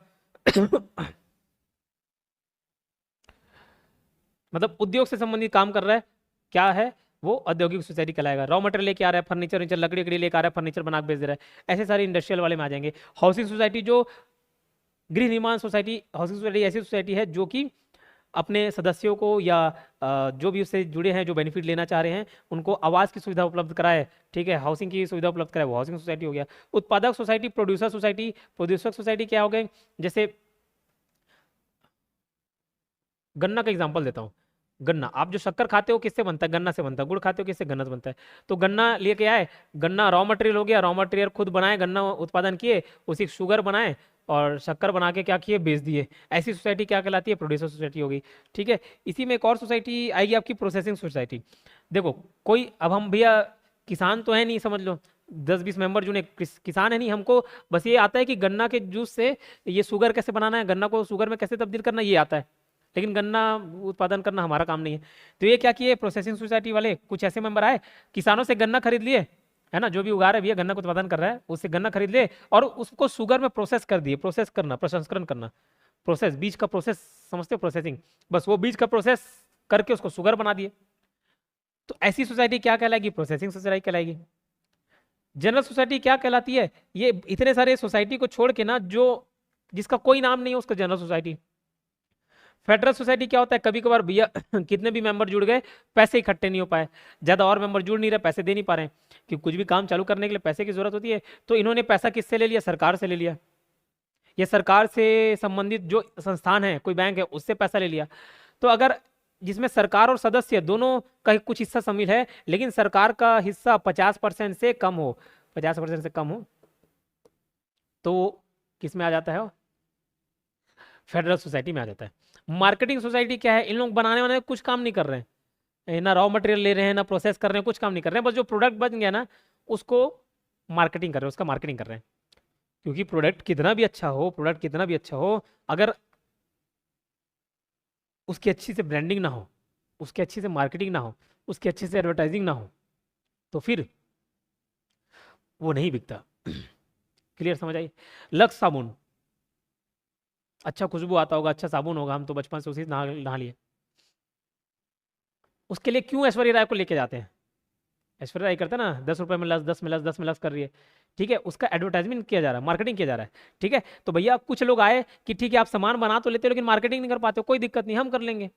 मतलब उद्योग से संबंधित काम कर रहा है, क्या है वो औद्योगिक सोसाइटी कहलाएगा। रॉ मटेरियल लेके आ रहा है, फर्नीचर वर्नीचर लकड़ी लकड़ी लेके आ रहा है, फर्नीचर बना के बेच दे रहा है, ऐसे सारे इंडस्ट्रियल वाले में आ जाएंगे। हाउसिंग सोसाइटी जो गृह निर्माण सोसाइटी, हाउसिंग सोसाइटी ऐसी सोसाइटी है जो कि अपने सदस्यों को या जो भी उससे जुड़े हैं, जो बेनिफिट लेना चाह रहे हैं, उनको आवास की सुविधा उपलब्ध कराए, ठीक है, हाउसिंग की सुविधा उपलब्ध कराए, वो हाउसिंग सोसाइटी हो गया। उत्पादक society, producer society, producer society क्या हो गए, जैसे गन्ना का एग्जांपल देता हूँ। गन्ना, आप जो शक्कर खाते हो किससे बनता है, गन्ना से बनता है। गुड़ खाते हो किससे, गन्ना से बनता है। तो गन्ना लेके आए, गन्ना रॉ मटेरियल हो गया, रॉ मटेरियल खुद बनाए, गन्ना उत्पादन किए, उसी शुगर बनाए और शक्कर बना के क्या किए, बेच दिए। ऐसी सोसाइटी क्या कहलाती है, प्रोड्यूसर सोसाइटी होगी, ठीक है। इसी में एक और सोसाइटी आएगी आपकी, प्रोसेसिंग सोसाइटी। देखो कोई, अब हम भैया किसान तो है नहीं, समझ लो 10-20 मेंबर जो किसान है नहीं, हमको बस ये आता है कि गन्ना के जूस से ये शुगर कैसे बनाना है, गन्ना को शुगर में कैसे तब्दील करना है, ये आता है, लेकिन गन्ना उत्पादन करना हमारा काम नहीं है। तो ये क्या किए, प्रोसेसिंग सोसाइटी वाले कुछ ऐसे मेंबर आए, किसानों से गन्ना खरीद लिए, है ना, जो भी उगा रहा है भैया गन्ना को उत्पादन कर रहा है, उससे गन्ना खरीद ले और उसको शुगर में प्रोसेस कर दिए। प्रोसेस करना, प्रसंस्करण करना, प्रोसेस, बीज का प्रोसेस समझते हो, प्रोसेसिंग, बस वो बीज का प्रोसेस करके उसको शुगर बना दिए। तो ऐसी सोसाइटी क्या कहलाएगी, प्रोसेसिंग सोसाइटी कहलाएगी। जनरल सोसाइटी क्या कहलाती है, ये इतने सारे सोसाइटी को छोड़ के ना, जो जिसका कोई नाम नहीं है उसका जनरल सोसाइटी। फेडरल सोसाइटी क्या होता है, कभी कभार भैया कितने भी मेंबर जुड़ गए, पैसे इकट्ठे नहीं हो पाए, ज्यादा और मेंबर जुड़ नहीं रहे, पैसे दे नहीं पा रहे हैं, कि कुछ भी काम चालू करने के लिए पैसे की जरूरत होती है, तो इन्होंने पैसा किससे ले लिया, सरकार से ले लिया, या सरकार से संबंधित जो संस्थान है, कोई बैंक है, उससे पैसा ले लिया। तो अगर जिसमें सरकार और सदस्य दोनों का कुछ हिस्सा शामिल है, लेकिन सरकार का हिस्सा 50% से कम हो, 50% से कम हो, तो किस में आ जाता है, फेडरल सोसाइटी में आ जाता है। मार्केटिंग सोसाइटी क्या है, इन लोग बनाने वाले कुछ काम नहीं कर रहे हैं, ना रॉ मटेरियल ले रहे हैं, ना प्रोसेस कर रहे हैं, कुछ काम नहीं कर रहे हैं, बस जो प्रोडक्ट बन गया ना उसको मार्केटिंग कर रहे हैं, उसका मार्केटिंग कर रहे हैं। क्योंकि प्रोडक्ट कितना भी अच्छा हो, प्रोडक्ट कितना भी अच्छा हो, अगर उसकी अच्छी से ब्रांडिंग ना हो, उसकी अच्छी से मार्केटिंग ना हो, उसकी अच्छी से एडवर्टाइजिंग ना हो, तो फिर वो नहीं बिकता। क्लियर, समझ आई। लक्स साबुन, अच्छा खुशबू आता होगा, अच्छा साबुन होगा, हम तो बचपन से उसी से नहा लिए। उसके लिए क्यों ऐश्वर्या राय को लेके जाते हैं, ऐश्वर्या राय करता है ना, 10 रुपए में लस, 10 में लस, 10 में लस कर रही है, ठीक है, उसका एडवर्टाइजमेंट किया जा रहा है, मार्केटिंग किया जा रहा है, ठीक है। तो भैया कुछ लोग आए कि ठीक है आप सामान बना तो लेते हो लेकिन मार्केटिंग नहीं कर पाते हो, कोई दिक्कत नहीं, हम कर लेंगे,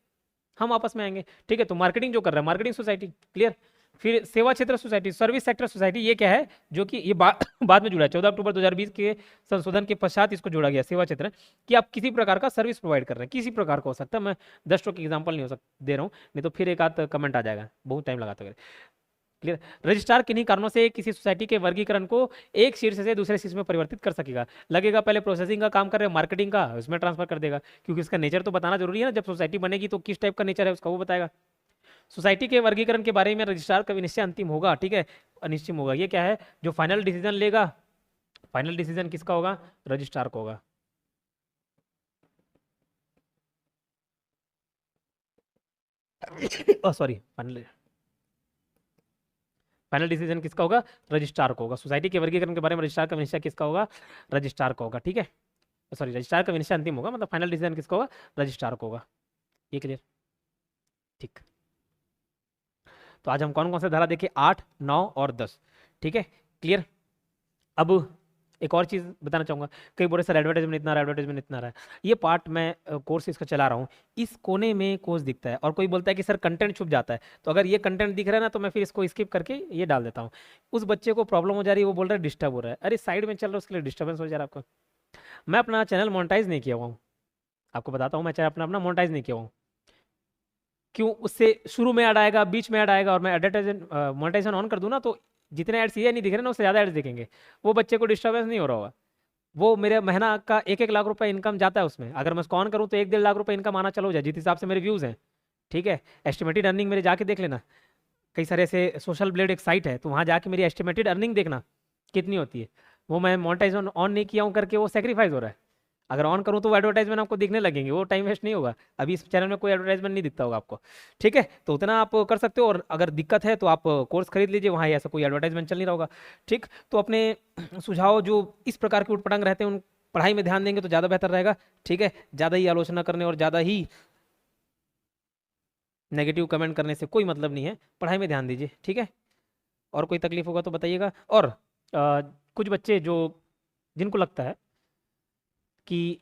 हम आपस में आएंगे, ठीक है। तो मार्केटिंग जो कर रहा है, मार्केटिंग सोसाइटी, क्लियर। फिर सेवा क्षेत्र सोसाइटी, सर्विस सेक्टर सोसाइटी, ये क्या है, जो कि ये बाद में जुड़ा है, 14 अक्टूबर 2020 के संशोधन के पश्चात इसको जोड़ा गया, सेवा क्षेत्र, कि आप किसी प्रकार का सर्विस प्रोवाइड कर रहे हैं, किसी प्रकार का हो सकता है, मैं 10 के एग्जाम्पल नहीं हो सकता दे रहा हूँ, नहीं तो फिर एक आध कमेंट आ जाएगा, बहुत टाइम लगाता है। क्लियर। रजिस्ट्रार किन्हीं कारणों से किसी सोसाइटी के वर्गीकरण को एक शीर्ष से दूसरे शीर्ष में परिवर्तित कर सकेगा, लगेगा पहले प्रोसेसिंग का काम कर रहे हैं, मार्केटिंग का उसमें ट्रांसफर कर देगा, क्योंकि इसका नेचर तो बताना जरूरी है ना, जब सोसाइटी बनेगी तो किस टाइप का नेचर है उसका वो बताएगा। सोसाइटी के वर्गीकरण के बारे में रजिस्ट्रार का निश्चय अंतिम होगा, ठीक है, अनिश्चित होगा, ये क्या है, जो फाइनल डिसीजन लेगा, फाइनल डिसीजन किसका होगा, रजिस्ट्रार को होगा। सॉरी, फाइनल डिसीजन किसका होगा, रजिस्ट्रार को होगा। सोसाइटी के वर्गीकरण के बारे में रजिस्ट्रार का निश्चय किसका होगा, रजिस्ट्रार को होगा, ठीक है, सॉरी, रजिस्ट्रार का निश्चय अंतिम होगा, मतलब फाइनल डिसीजन किसका होगा, रजिस्ट्रार को होगा। ये क्लियर, ठीक। तो आज हम कौन कौन से धारा देखे, 8, 9 और 10, ठीक है, क्लियर। अब एक और चीज़ बताना चाहूँगा, कई बोले सर एडवर्टाइजमेंट इतना रहा, एडवर्टाइजमेंट इतना रहा, ये पार्ट मैं कोर्स इसका चला रहा हूँ, इस कोने में कोर्स दिखता है, और कोई बोलता है कि सर कंटेंट छुप जाता है, तो अगर ये कंटेंट दिख रहा है ना, तो मैं फिर इसको स्किप करके ये डाल देता हूँ। उस बच्चे को प्रॉब्लम हो जा रही है, वो बोल रहा है डिस्टर्ब हो रहा है, अरे साइड में चल रहा है, उसके लिए डिस्टर्बेंस हो जा रहा है आपका। मैं अपना चैनल मोनेटाइज नहीं किया हुआ हूँ, आपको बताता हूँ, मैं चैनल अपना मोनेटाइज नहीं किया हुआ हूँ। क्यों, उससे शुरू में ऐड आएगा, बीच में ऐड आएगा, और मैं एडवर्टाइजमेंट मोनेटाइजेशन ऑन कर दूँ ना, तो जितने एड्स ये नहीं दिख रहे ना, उससे ज़्यादा एड्स दिखेंगे, वो बच्चे को डिस्टर्बेंस नहीं हो रहा होगा। वो मेरे महीना का 1-1 लाख रुपए इनकम जाता है उसमें। अगर मैं उसको ऑन करूँ तो 1-1.5 लाख रुपए इनकम आना चालू हो जाए, जिस हिसाब से मेरे व्यूज़ हैं। ठीक है, एस्टिमेटेड अर्निंग मेरे जाके देख लेना। कई सारे ऐसे, सोशल ब्लेड एक साइट है, तो वहाँ जाके मेरी एस्टिमेटेड अर्निंग देखना कितनी होती है। वो मैं मोनेटाइज ऑन नहीं किया हूँ करके वो सेक्रीफाइस हो रहा है। अगर ऑन करूँ तो वो एडवर्टाइजमेंट आपको दिखने लगेंगे, वो टाइम वेस्ट नहीं होगा। अभी इस चैनल में कोई एडवर्टाइजमेंट नहीं दिखता होगा आपको। ठीक है, तो उतना आप कर सकते हो। और अगर दिक्कत है तो आप कोर्स खरीद लीजिए, वहाँ ऐसा कोई एडवर्टाइजमेंट चल नहीं रहा होगा। ठीक, तो अपने सुझाव जो इस प्रकार के उटपटांग रहते हैं उन पढ़ाई में ध्यान देंगे तो ज़्यादा बेहतर रहेगा। ठीक है, ज़्यादा ही आलोचना करने और ज़्यादा ही नेगेटिव कमेंट करने से कोई मतलब नहीं है, पढ़ाई में ध्यान दीजिए। ठीक है, और कोई तकलीफ होगा तो बताइएगा। और कुछ बच्चे जो, जिनको लगता है कि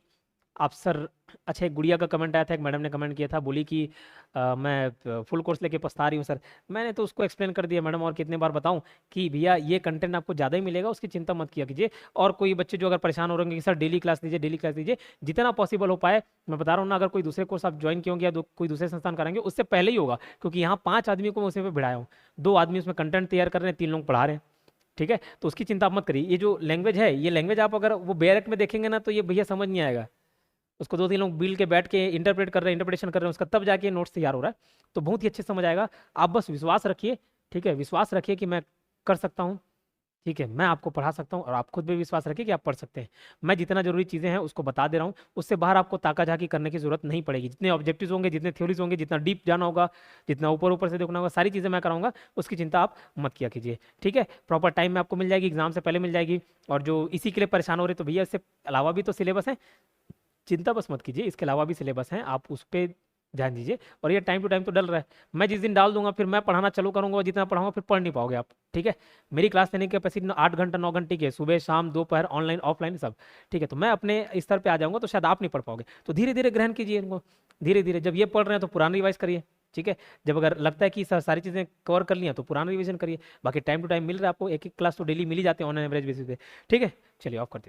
आप सर, अच्छा एक गुड़िया का कमेंट आया था, एक मैडम ने कमेंट किया था, बोली कि मैं फुल कोर्स लेके पछता रही हूँ सर। मैंने तो उसको एक्सप्लेन कर दिया मैडम, और कितने बार बताऊं कि भैया ये कंटेंट आपको ज़्यादा ही मिलेगा, उसकी चिंता मत किया कीजिए। और कोई बच्चे जो अगर परेशान हो रहे होंगे कि सर डेली क्लास लीजिए, डेली क्लास लीजिए, जितना पॉसिबल हो पाए। मैं बता रहा हूँ ना, अगर कोई दूसरे कोर्स आप ज्वाइन किए होंगे या कोई दूसरे संस्थान कराएंगे, उससे पहले ही होगा, क्योंकि यहाँ 5 आदमी को मैं उसी पे भिड़ाया हूँ। 2 आदमी उसमें कंटेंट तैयार कर रहे हैं, 3 लोग पढ़ा रहे हैं। ठीक है, तो उसकी चिंता आप मत करिए। ये जो लैंग्वेज है, ये लैंग्वेज आप अगर वो बेयरक में देखेंगे ना, तो ये भैया समझ नहीं आएगा। उसको 2-3 लोग मिल के बैठ के इंटरप्रिटेशन कर रहे हैं उसका, तब जाके नोट्स तैयार हो रहा है। तो बहुत ही अच्छे से समझ आएगा। आप बस विश्वास रखिए। ठीक है, विश्वास रखिए कि मैं कर सकता हूँ। ठीक है, मैं आपको पढ़ा सकता हूँ, और आप खुद भी विश्वास रखिए कि आप पढ़ सकते हैं। मैं जितना जरूरी चीज़ें हैं उसको बता दे रहा हूँ, उससे बाहर आपको ताका झाकी करने की जरूरत नहीं पड़ेगी। जितने ऑब्जेक्टिव्स होंगे, जितने थ्योरीज होंगे, जितना डीप जाना होगा, जितना ऊपर ऊपर से देखना होगा, सारी चीज़ें मैं कराऊंगा, उसकी चिंता आप मत किया कीजिए। ठीक है, प्रॉपर टाइम में आपको मिल जाएगी, एग्जाम से पहले मिल जाएगी। और जो इसी के लिए परेशान हो रहे, तो भैया इससे अलावा भी तो सिलेबस है, चिंता बस मत कीजिए, इसके अलावा भी सिलेबस हैं, आप उस पर ध्यान दीजिए। और ये टाइम टू टाइम तो डल रहा है। मैं जिस दिन डाल दूंगा, फिर मैं पढ़ाना चालू करूंगा, और जितना पढ़ाऊंगा फिर पढ़ नहीं पाओगे आप। ठीक है, मेरी क्लास लेने की कैपेसिटी 8 घंटा 9 घंटे की है, सुबह शाम दोपहर, ऑनलाइन ऑफलाइन सब। ठीक है, तो मैं अपने स्तर पे आ जाऊंगा तो शायद आप नहीं पढ़ पाओगे। तो धीरे धीरे ग्रहण कीजिए इनको, धीरे धीरे। जब ये पढ़ रहे हैं तो पुराना रिवाइज करिए। ठीक है, जब अगर लगता है कि सर सारी चीज़ें कवर कर लिया तो पुराना रिवीजन करिए। बाकी टाइम टू टाइम मिल रहा है आपको, एक एक क्लास तो डेली मिल ही जाते हैं ऑन एवरेज बेसिस पे। ठीक है, चलिए ऑफ कर दीजिए।